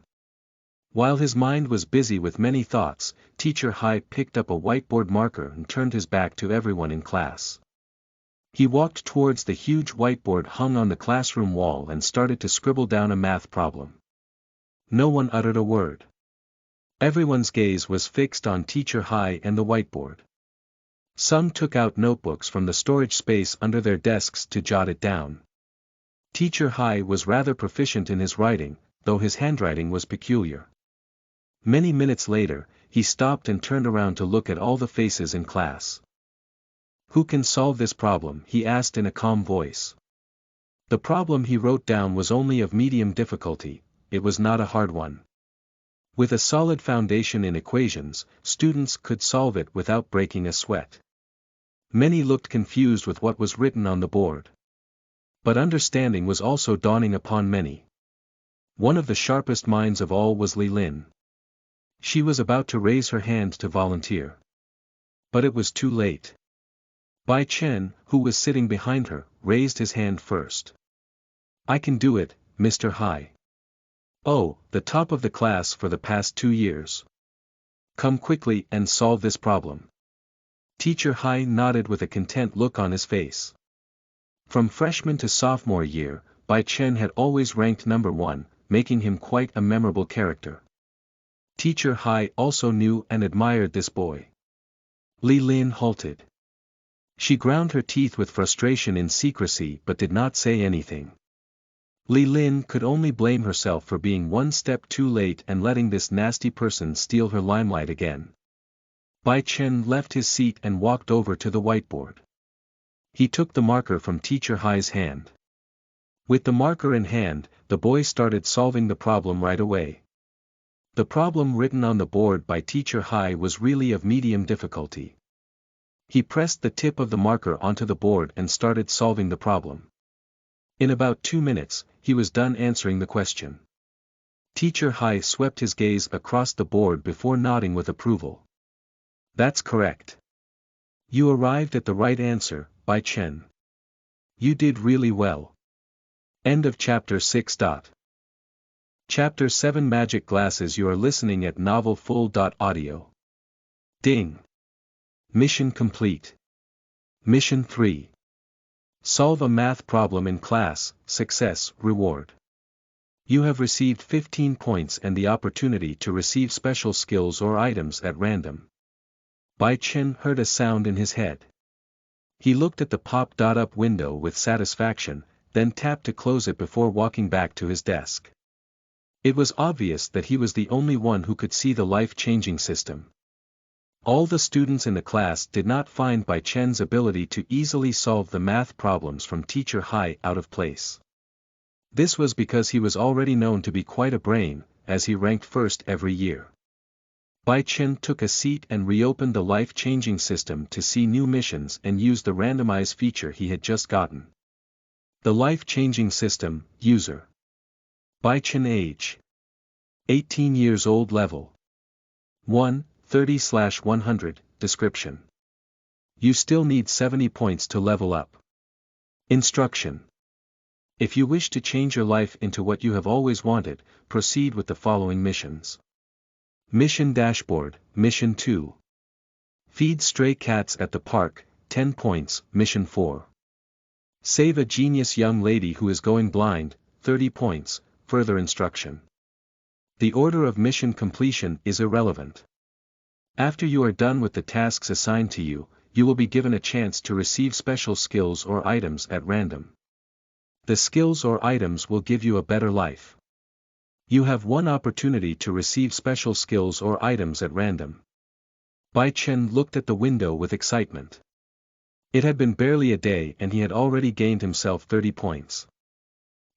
While his mind was busy with many thoughts, Teacher Hai picked up a whiteboard marker and turned his back to everyone in class. He walked towards the huge whiteboard hung on the classroom wall and started to scribble down a math problem. No one uttered a word. Everyone's gaze was fixed on Teacher Hai and the whiteboard. Some took out notebooks from the storage space under their desks to jot it down. Teacher Hai was rather proficient in his writing, though his handwriting was peculiar. Many minutes later, he stopped and turned around to look at all the faces in class. "Who can solve this problem?" he asked in a calm voice. The problem he wrote down was only of medium difficulty, it was not a hard one. With a solid foundation in equations, students could solve it without breaking a sweat. Many looked confused with what was written on the board. But understanding was also dawning upon many. One of the sharpest minds of all was Li Lin. She was about to raise her hand to volunteer. But it was too late. Bai Chen, who was sitting behind her, raised his hand first. "I can do it, Mr. Hai. Oh, the top of the class for the past 2 years. Come quickly and solve this problem." Teacher Hai nodded with a content look on his face. From freshman to sophomore year, Bai Chen had always ranked number 1, making him quite a memorable character. Teacher Hai also knew and admired this boy. Li Lin halted. She ground her teeth with frustration in secrecy but did not say anything. Li Lin could only blame herself for being one step too late and letting this nasty person steal her limelight again. Bai Chen left his seat and walked over to the whiteboard. He took the marker from Teacher Hai's hand. With the marker in hand, the boy started solving the problem right away. The problem written on the board by Teacher Hai was really of medium difficulty. He pressed the tip of the marker onto the board and started solving the problem. In about 2 minutes, he was done answering the question. Teacher Hai swept his gaze across the board before nodding with approval. "That's correct. You arrived at the right answer, Bai Chen. You did really well." End of Chapter 6. Chapter 7 Magic Glasses. You are listening at novelfull.audio. Ding. Mission complete. Mission 3. Solve a math problem in class, success, reward. You have received 15 points and the opportunity to receive special skills or items at random. Bai Chen heard a sound in his head. He looked at the pop-up window with satisfaction, then tapped to close it before walking back to his desk. It was obvious that he was the only one who could see the life-changing system. All the students in the class did not find Bai Chen's ability to easily solve the math problems from Teacher Hai out of place. This was because he was already known to be quite a brain, as he ranked first every year. Bai Chen took a seat and reopened the life-changing system to see new missions and use the randomize feature he had just gotten. The life-changing system, user. Bai Chen age. 18 years old level. 1, 30/100, description. You still need 70 points to level up. Instruction. If you wish to change your life into what you have always wanted, proceed with the following missions. Mission Dashboard, Mission 2. Feed stray cats at the park, 10 points, Mission 4. Save a genius young lady who is going blind, 30 points, further instruction. The order of mission completion is irrelevant. After you are done with the tasks assigned to you, you will be given a chance to receive special skills or items at random. The skills or items will give you a better life. You have one opportunity to receive special skills or items at random. Bai Chen looked at the window with excitement. It had been barely a day and he had already gained himself 30 points.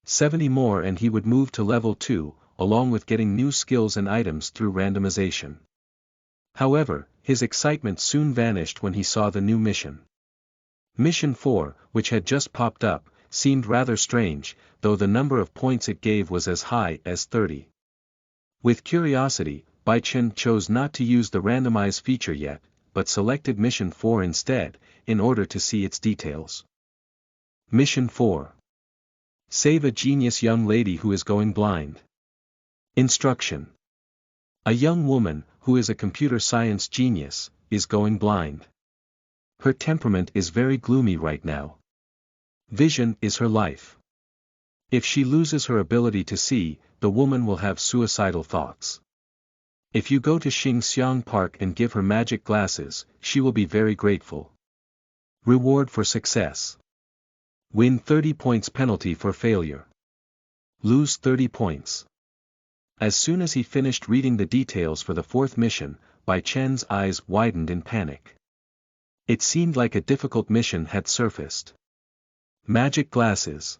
70 more and he would move to level 2, along with getting new skills and items through randomization. However, his excitement soon vanished when he saw the new mission. Mission 4, which had just popped up, seemed rather strange, though the number of points it gave was as high as 30. With curiosity, Bai Chen chose not to use the randomize feature yet, but selected Mission 4 instead, in order to see its details. Mission 4. Save a genius young lady who is going blind. Instruction. A young woman, who is a computer science genius, is going blind. Her temperament is very gloomy right now. Vision is her life. If she loses her ability to see, the woman will have suicidal thoughts. If you go to Xingxiang Park and give her magic glasses, she will be very grateful. Reward for success. Win 30 points penalty for failure. Lose 30 points. As soon as he finished reading the details for the fourth mission, Bai Chen's eyes widened in panic. It seemed like a difficult mission had surfaced. Magic glasses.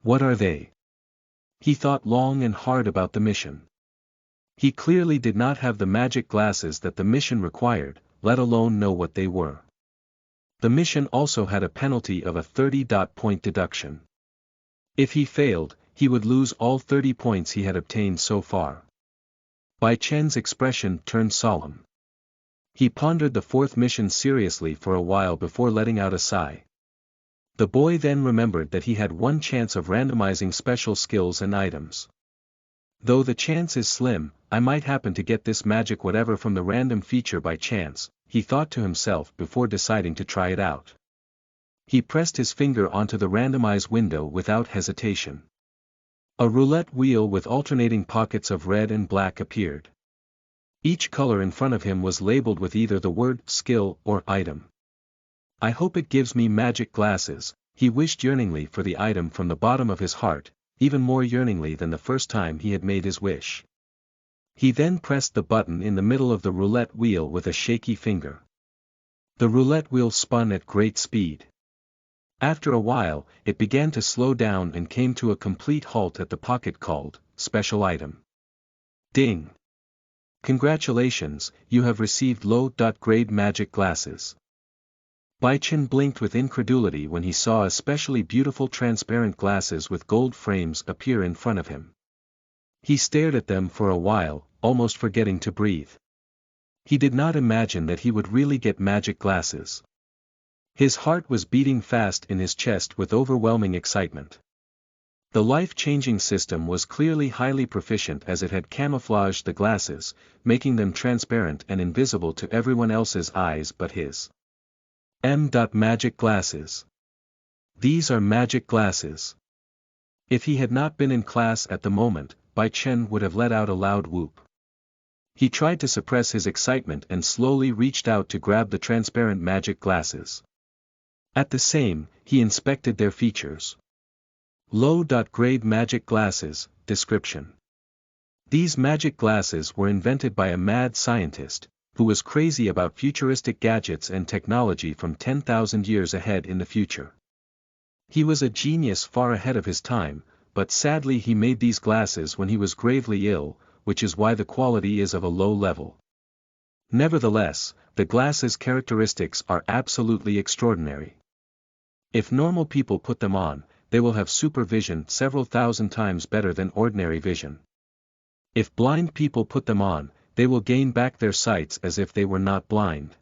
What are they? He thought long and hard about the mission. He clearly did not have the magic glasses that the mission required, let alone know what they were. The mission also had a penalty of a 30-point deduction. If he failed, he would lose all 30 points he had obtained so far. Bai Chen's expression turned solemn. He pondered the fourth mission seriously for a while before letting out a sigh. The boy then remembered that he had one chance of randomizing special skills and items. Though the chance is slim, I might happen to get this magic whatever from the random feature by chance, he thought to himself before deciding to try it out. He pressed his finger onto the randomize window without hesitation. A roulette wheel with alternating pockets of red and black appeared. Each color in front of him was labeled with either the word skill or item. I hope it gives me magic glasses, he wished yearningly for the item from the bottom of his heart, even more yearningly than the first time he had made his wish. He then pressed the button in the middle of the roulette wheel with a shaky finger. The roulette wheel spun at great speed. After a while, it began to slow down and came to a complete halt at the pocket called Special Item. Ding! Congratulations, you have received low-grade magic glasses. Bai Chen blinked with incredulity when he saw especially beautiful transparent glasses with gold frames appear in front of him. He stared at them for a while, almost forgetting to breathe. He did not imagine that he would really get magic glasses. His heart was beating fast in his chest with overwhelming excitement. The life-changing system was clearly highly proficient as it had camouflaged the glasses, making them transparent and invisible to everyone else's eyes but his. Magic glasses. These are magic glasses. If he had not been in class at the moment, Bai Chen would have let out a loud whoop. He tried to suppress his excitement and slowly reached out to grab the transparent magic glasses. At the same, he inspected their features. Low-grade magic glasses, description. These magic glasses were invented by a mad scientist, who was crazy about futuristic gadgets and technology from 10,000 years ahead in the future. He was a genius far ahead of his time, but sadly he made these glasses when he was gravely ill, which is why the quality is of a low level. Nevertheless, the glasses' characteristics are absolutely extraordinary. If normal people put them on, they will have supervision several thousand times better than ordinary vision. If blind people put them on, they will gain back their sights as if they were not blind.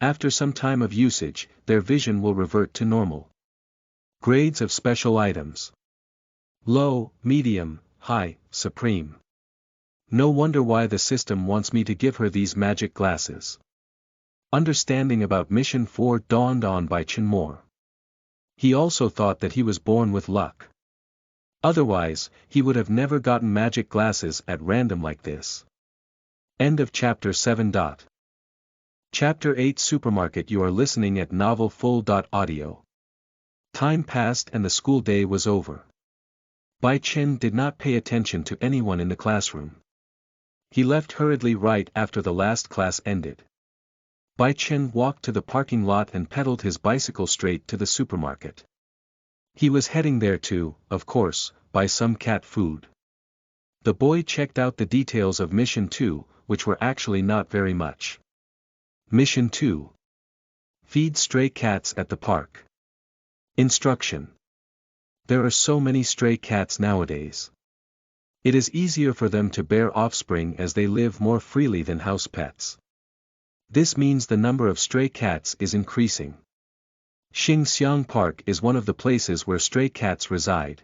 After some time of usage, their vision will revert to normal. Grades of special items: low, medium, high, supreme. No wonder why the system wants me to give her these magic glasses. Understanding about Mission 4 dawned on Bai Chen more. He also thought that he was born with luck. Otherwise, he would have never gotten magic glasses at random like this. End of Chapter 7. Chapter 8 Supermarket. You are listening at NovelFull.audio. Time passed and the school day was over. Bai Chen did not pay attention to anyone in the classroom. He left hurriedly right after the last class ended. Bai Chen walked to the parking lot and pedaled his bicycle straight to the supermarket. He was heading there to, of course, buy some cat food. The boy checked out the details of Mission 2, which were actually not very much. Mission 2. Feed stray cats at the park. Instruction. There are so many stray cats nowadays. It is easier for them to bear offspring as they live more freely than house pets. This means the number of stray cats is increasing. Xingxiang Park is one of the places where stray cats reside.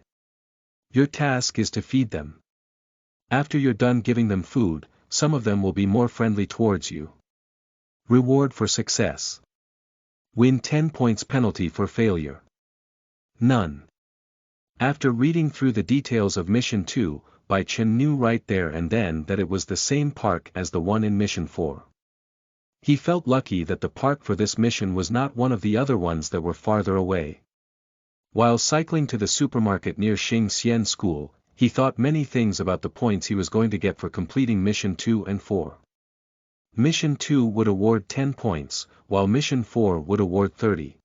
Your task is to feed them. After you're done giving them food, some of them will be more friendly towards you. Reward for success. Win 10 points. Penalty for failure. None. After reading through the details of Mission 2, Bai Chen knew right there and then that it was the same park as the one in Mission 4. He felt lucky that the park for this mission was not one of the other ones that were farther away. While cycling to the supermarket near Xingxian School, he thought many things about the points he was going to get for completing Mission 2 and 4. Mission 2 would award 10 points, while Mission 4 would award 30.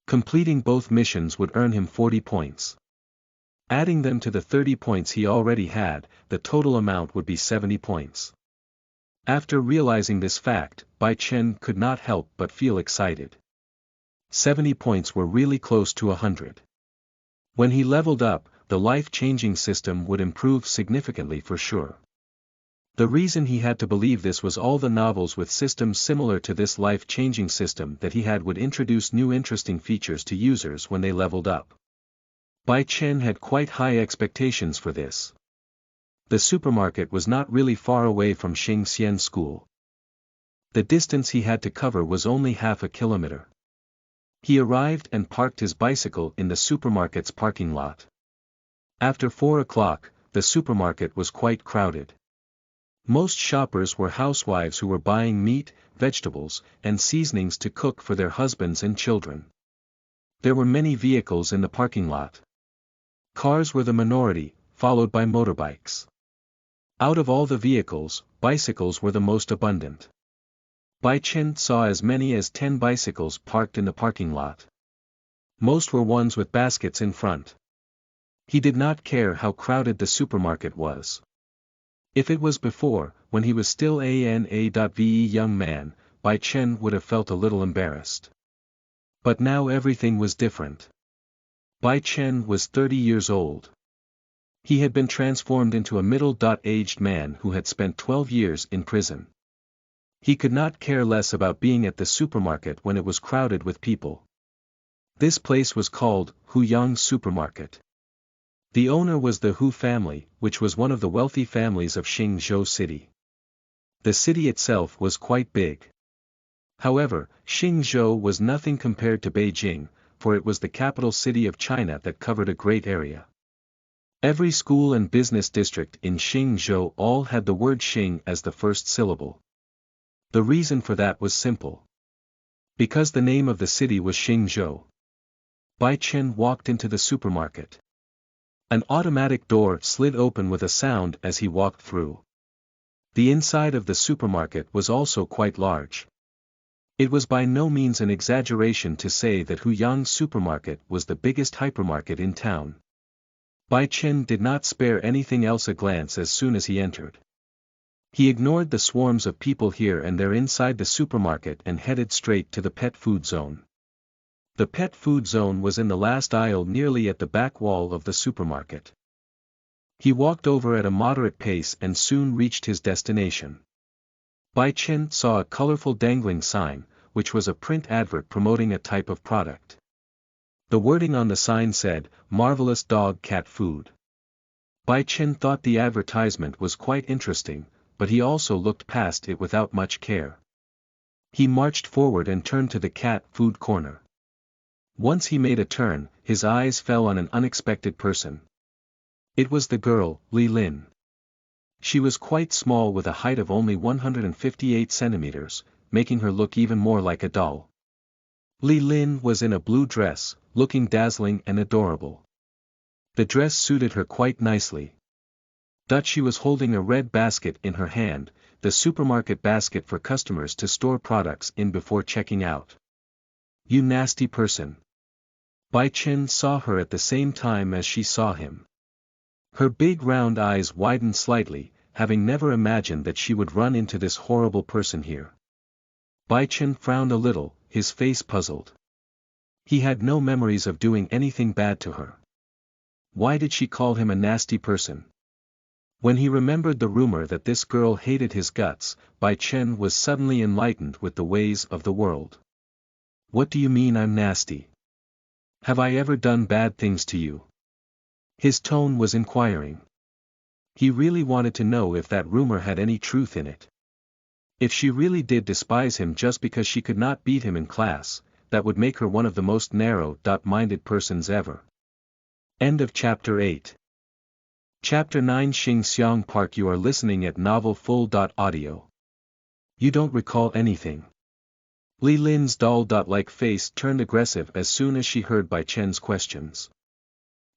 Completing both missions would earn him 40 points. Adding them to the 30 points he already had, the total amount would be 70 points. After realizing this fact, Bai Chen could not help but feel excited. 70 points were really close to 100. When he leveled up, the life-changing system would improve significantly for sure. The reason he had to believe this was all the novels with systems similar to this life-changing system that he had would introduce new interesting features to users when they leveled up. Bai Chen had quite high expectations for this. The supermarket was not really far away from Xingxian School. The distance he had to cover was only half a kilometer. He arrived and parked his bicycle in the supermarket's parking lot. After 4 o'clock, the supermarket was quite crowded. Most shoppers were housewives who were buying meat, vegetables, and seasonings to cook for their husbands and children. There were many vehicles in the parking lot. Cars were the minority, followed by motorbikes. Out of all the vehicles, bicycles were the most abundant. Bai Chen saw as many as 10 bicycles parked in the parking lot. Most were ones with baskets in front. He did not care how crowded the supermarket was. If it was before, when he was still a young man, Bai Chen would have felt a little embarrassed. But now everything was different. Bai Chen was 30 years old. He had been transformed into a middle-aged man who had spent 12 years in prison. He could not care less about being at the supermarket when it was crowded with people. This place was called Huyang Supermarket. The owner was the Hu family, which was one of the wealthy families of Xingzhou City. The city itself was quite big. However, Xingzhou was nothing compared to Beijing, for it was the capital city of China that covered a great area. Every school and business district in Xingzhou all had the word Xing as the first syllable. The reason for that was simple. Because the name of the city was Xingzhou. Bai Chen walked into the supermarket. An automatic door slid open with a sound as he walked through. The inside of the supermarket was also quite large. It was by no means an exaggeration to say that Huyang Supermarket was the biggest hypermarket in town. Bai Chen did not spare anything else a glance as soon as he entered. He ignored the swarms of people here and there inside the supermarket and headed straight to the pet food zone. The pet food zone was in the last aisle nearly at the back wall of the supermarket. He walked over at a moderate pace and soon reached his destination. Bai Chen saw a colorful dangling sign, which was a print advert promoting a type of product. The wording on the sign said, "Marvelous Dog Cat Food." Bai Chen thought the advertisement was quite interesting, but he also looked past it without much care. He marched forward and turned to the cat food corner. Once he made a turn, his eyes fell on an unexpected person. It was the girl, Li Lin. She was quite small with a height of only 158 centimeters, making her look even more like a doll. Li Lin was in a blue dress, looking dazzling and adorable. The dress suited her quite nicely. She was holding a red basket in her hand, the supermarket basket for customers to store products in before checking out. "You nasty person." Bai Chen saw her at the same time as she saw him. Her big round eyes widened slightly, having never imagined that she would run into this horrible person here. Bai Chen frowned a little, his face puzzled. He had no memories of doing anything bad to her. Why did she call him a nasty person? When he remembered the rumor that this girl hated his guts, Bai Chen was suddenly enlightened with the ways of the world. "What do you mean I'm nasty? Have I ever done bad things to you?" His tone was inquiring. He really wanted to know if that rumor had any truth in it. If she really did despise him just because she could not beat him in class, that would make her one of the most narrow-minded persons ever. End of Chapter 8. Chapter 9 Xing Xiang Park. You are listening at novelfull.audio. You don't recall anything. Li Lin's doll-like face turned aggressive as soon as she heard Bai Chen's questions.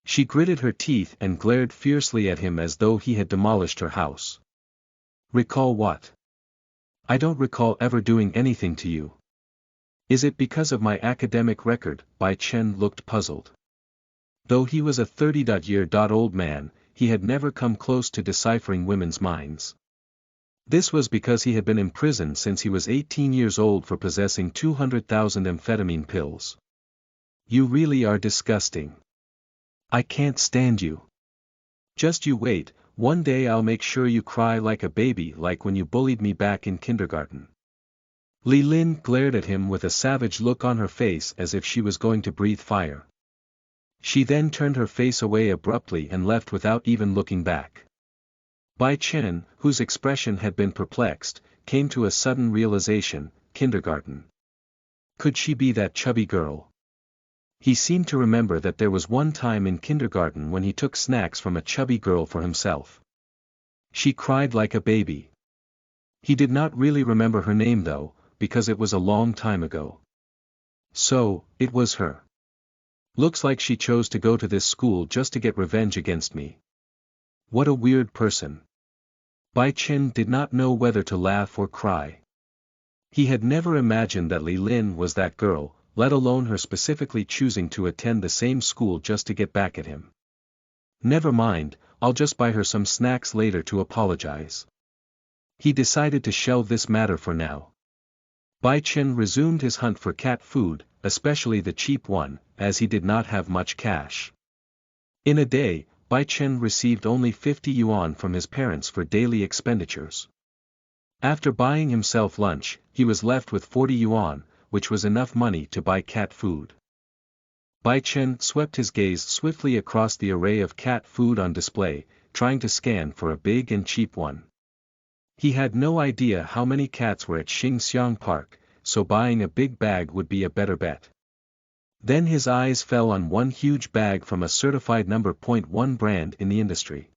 She gritted her teeth and glared fiercely at him as though he had demolished her house. "Recall what? I don't recall ever doing anything to you." "Is it because of my academic record?" Bai Chen looked puzzled. Though he was a 30-year-old man, he had never come close to deciphering women's minds. This was because he had been in prison since he was 18 years old for possessing 200,000 amphetamine pills. "You really are disgusting. I can't stand you. Just you wait, one day I'll make sure you cry like a baby like when you bullied me back in kindergarten." Li Lin glared at him with a savage look on her face as if she was going to breathe fire. She then turned her face away abruptly and left without even looking back. Bai Chen, whose expression had been perplexed, came to a sudden realization: kindergarten. Could she be that chubby girl? He seemed to remember that there was one time in kindergarten when he took snacks from a chubby girl for himself. She cried like a baby. He did not really remember her name though, because it was a long time ago. So, it was her. Looks like she chose to go to this school just to get revenge against me. What a weird person. Bai Chen did not know whether to laugh or cry. He had never imagined that Li Lin was that girl, let alone her specifically choosing to attend the same school just to get back at him. Never mind, I'll just buy her some snacks later to apologize. He decided to shelve this matter for now. Bai Chen resumed his hunt for cat food, especially the cheap one, as he did not have much cash. In a day, Bai Chen received only 50 yuan from his parents for daily expenditures. After buying himself lunch, he was left with 40 yuan, which was enough money to buy cat food. Bai Chen swept his gaze swiftly across the array of cat food on display, trying to scan for a big and cheap one. He had no idea how many cats were at Xing Xiang Park, so buying a big bag would be a better bet. Then his eyes fell on one huge bag from a certified No. 1 brand in the industry.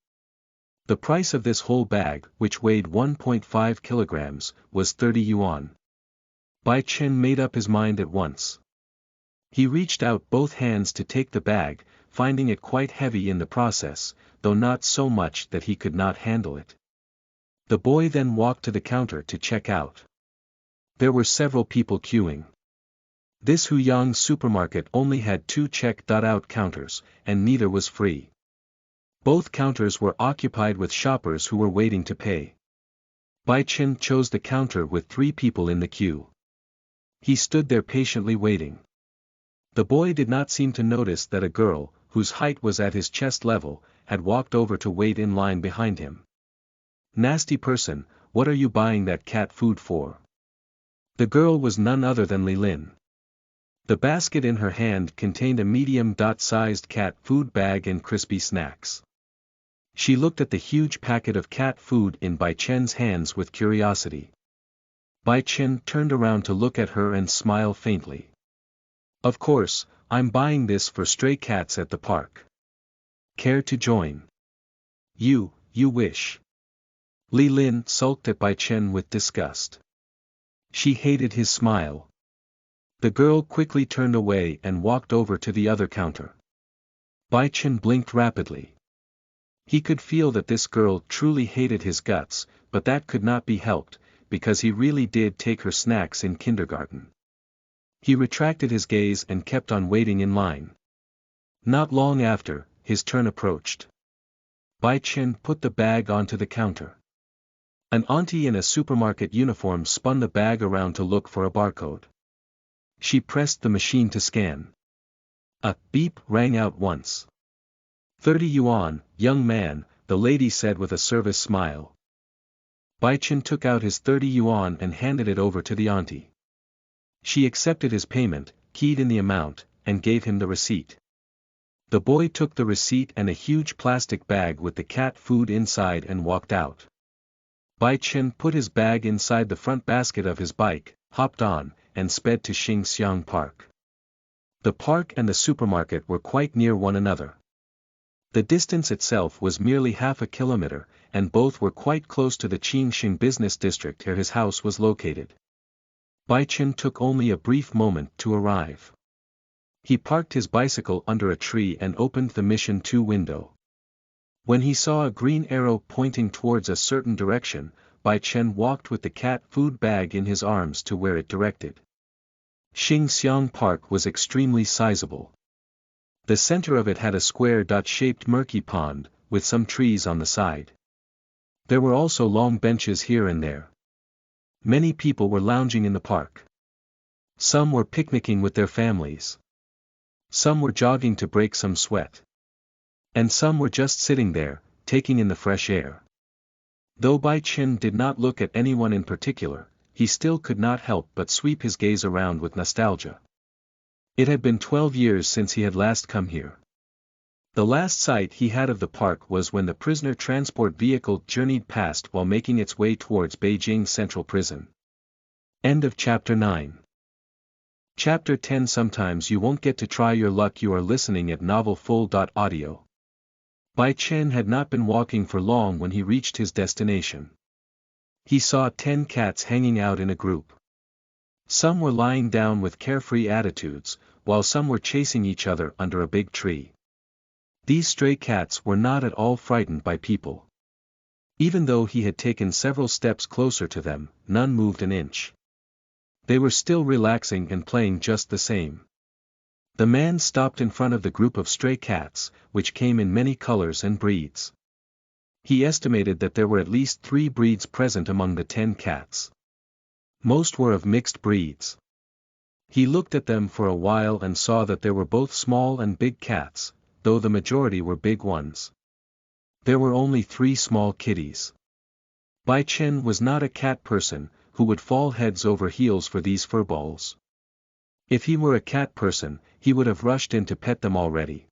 The price of this whole bag, which weighed 1.5 kilograms, was 30 yuan. Bai Chen made up his mind at once. He reached out both hands to take the bag, finding it quite heavy in the process, though not so much that he could not handle it. The boy then walked to the counter to check out. There were several people queuing. This Huyang supermarket only had 2 check-out counters, and neither was free. Both counters were occupied with shoppers who were waiting to pay. Bai Chen chose the counter with 3 people in the queue. He stood there patiently waiting. The boy did not seem to notice that a girl, whose height was at his chest level, had walked over to wait in line behind him. "Nasty person, what are you buying that cat food for?" The girl was none other than Li Lin. The basket in her hand contained a medium-sized cat food bag and crispy snacks. She looked at the huge packet of cat food in Bai Chen's hands with curiosity. Bai Chen turned around to look at her and smile faintly. "Of course, I'm buying this for stray cats at the park. Care to join?" You wish." Li Lin sulked at Bai Chen with disgust. She hated his smile. The girl quickly turned away and walked over to the other counter. Bai Chen blinked rapidly. He could feel that this girl truly hated his guts, but that could not be helped, because he really did take her snacks in kindergarten. He retracted his gaze and kept on waiting in line. Not long after, his turn approached. Bai Chen put the bag onto the counter. An auntie in a supermarket uniform spun the bag around to look for a barcode. She pressed the machine to scan. A beep rang out once. 30 yuan, young man, the lady said with a service smile. Bai Chen took out his 30 yuan and handed it over to the auntie. She accepted his payment, keyed in the amount, and gave him the receipt. The boy took the receipt and a huge plastic bag with the cat food inside and walked out. Bai Chen put his bag inside the front basket of his bike, hopped on, and sped to Xingxiang Park. The park and the supermarket were quite near one another. The distance itself was merely half a kilometer, and both were quite close to the Qingxing business district where his house was located. Bai Chen took only a brief moment to arrive. He parked his bicycle under a tree and opened the Mission 2 window. When he saw a green arrow pointing towards a certain direction, Bai Chen walked with the cat food bag in his arms to where it directed. Xingxiang Park was extremely sizable. The center of it had a square dot-shaped murky pond, with some trees on the side. There were also long benches here and there. Many people were lounging in the park. Some were picnicking with their families. Some were jogging to break some sweat. And some were just sitting there, taking in the fresh air. Though Bai Chen did not look at anyone in particular, he still could not help but sweep his gaze around with nostalgia. It had been 12 years since he had last come here. The last sight he had of the park was when the prisoner transport vehicle journeyed past while making its way towards Beijing Central Prison. End of Chapter 9. Chapter 10. Sometimes you won't get to try your luck. You are listening at novelfull.audio. Bai Chen had not been walking for long when he reached his destination. He saw 10 cats hanging out in a group. Some were lying down with carefree attitudes, while some were chasing each other under a big tree. These stray cats were not at all frightened by people. Even though he had taken several steps closer to them, none moved an inch. They were still relaxing and playing just the same. The man stopped in front of the group of stray cats, which came in many colors and breeds. He estimated that there were at least 3 breeds present among the 10 cats. Most were of mixed breeds. He looked at them for a while and saw that there were both small and big cats, though the majority were big ones. There were only 3 small kitties. Bai Chen was not a cat person, who would fall heads over heels for these furballs. If he were a cat person, he would have rushed in to pet them already.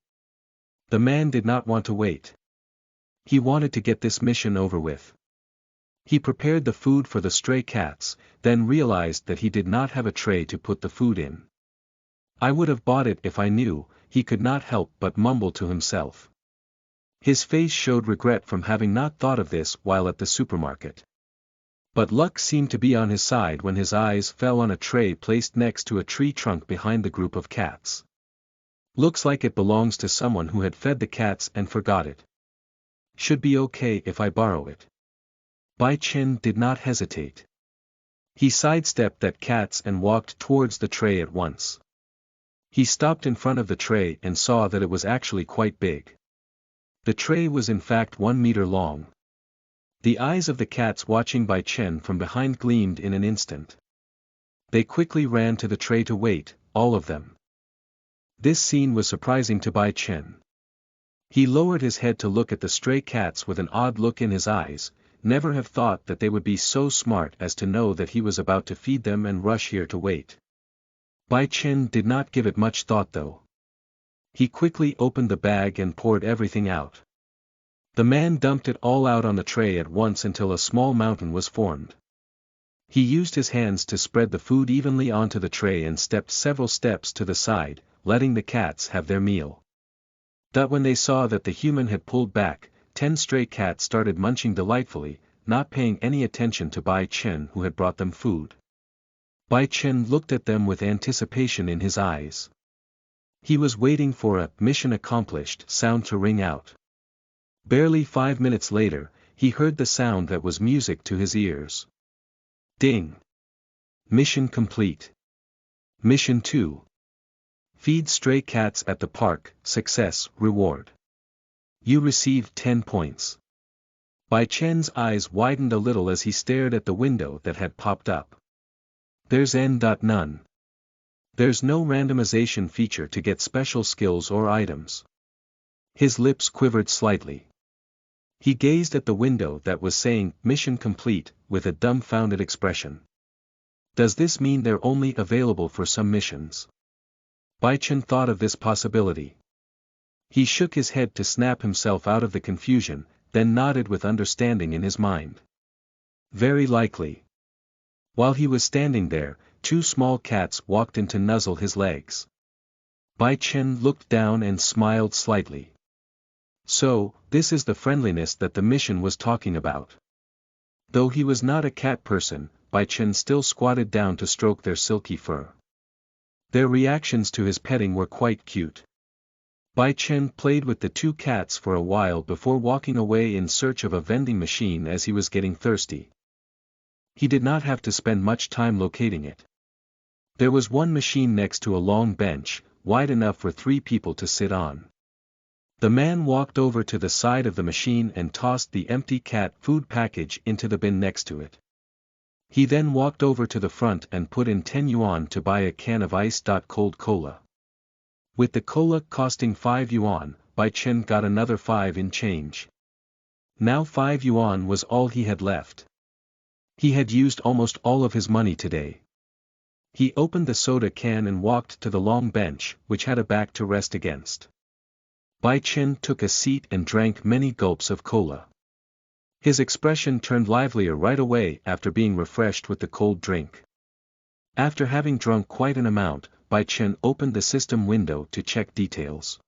The man did not want to wait. He wanted to get this mission over with. He prepared the food for the stray cats, then realized that he did not have a tray to put the food in. I would have bought it if I knew, he could not help but mumble to himself. His face showed regret from having not thought of this while at the supermarket. But luck seemed to be on his side when his eyes fell on a tray placed next to a tree trunk behind the group of cats. Looks like it belongs to someone who had fed the cats and forgot it. Should be okay if I borrow it. Bai Chen did not hesitate. He sidestepped that cats and walked towards the tray at once. He stopped in front of the tray and saw that it was actually quite big. The tray was in fact 1 meter long. The eyes of the cats watching Bai Chen from behind gleamed in an instant. They quickly ran to the tray to wait, all of them. This scene was surprising to Bai Chen. He lowered his head to look at the stray cats with an odd look in his eyes, never have thought that they would be so smart as to know that he was about to feed them and rush here to wait. Bai Chen did not give it much thought though. He quickly opened the bag and poured everything out. The man dumped it all out on the tray at once until a small mountain was formed. He used his hands to spread the food evenly onto the tray and stepped several steps to the side, letting the cats have their meal. But when they saw that the human had pulled back, 10 stray cats started munching delightfully, not paying any attention to Bai Chen who had brought them food. Bai Chen looked at them with anticipation in his eyes. He was waiting for a "mission accomplished" sound to ring out. Barely 5 minutes later, he heard the sound that was music to his ears. Ding! Mission complete. Mission 2. Feed stray cats at the park, success, reward. You received 10 points. Bai Chen's eyes widened a little as he stared at the window that had popped up. There's none. There's no randomization feature to get special skills or items. His lips quivered slightly. He gazed at the window that was saying, "Mission complete," with a dumbfounded expression. Does this mean they're only available for some missions? Bai Chen thought of this possibility. He shook his head to snap himself out of the confusion, then nodded with understanding in his mind. Very likely. While he was standing there, 2 small cats walked in to nuzzle his legs. Bai Chen looked down and smiled slightly. So, this is the friendliness that the mission was talking about. Though he was not a cat person, Bai Chen still squatted down to stroke their silky fur. Their reactions to his petting were quite cute. Bai Chen played with the 2 cats for a while before walking away in search of a vending machine as he was getting thirsty. He did not have to spend much time locating it. There was one machine next to a long bench, wide enough for 3 people to sit on. The man walked over to the side of the machine and tossed the empty cat food package into the bin next to it. He then walked over to the front and put in 10 yuan to buy a can of ice-cold cola. With the cola costing 5 yuan, Bai Chen got another 5 in change. Now 5 yuan was all he had left. He had used almost all of his money today. He opened the soda can and walked to the long bench, which had a back to rest against. Bai Chen took a seat and drank many gulps of cola. His expression turned livelier right away after being refreshed with the cold drink. After having drunk quite an amount, Bai Chen opened the system window to check details.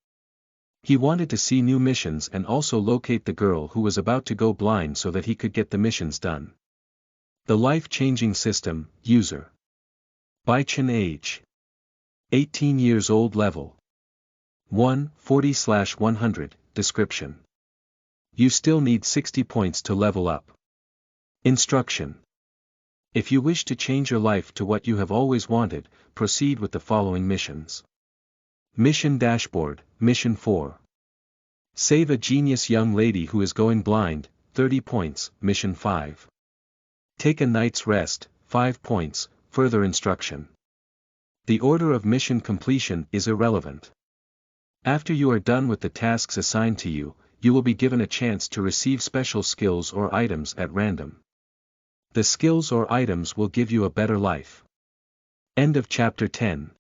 He wanted to see new missions and also locate the girl who was about to go blind so that he could get the missions done. The life-changing system, user. Bai Chen age. 18 years old level. 140/100, description. You still need 60 points to level up. Instruction. If you wish to change your life to what you have always wanted, proceed with the following missions. Mission Dashboard, Mission 4. Save a genius young lady who is going blind, 30 points, Mission 5. Take a night's rest, 5 points, further instruction. The order of mission completion is irrelevant. After you are done with the tasks assigned to you, you will be given a chance to receive special skills or items at random. The skills or items will give you a better life. End of Chapter 10.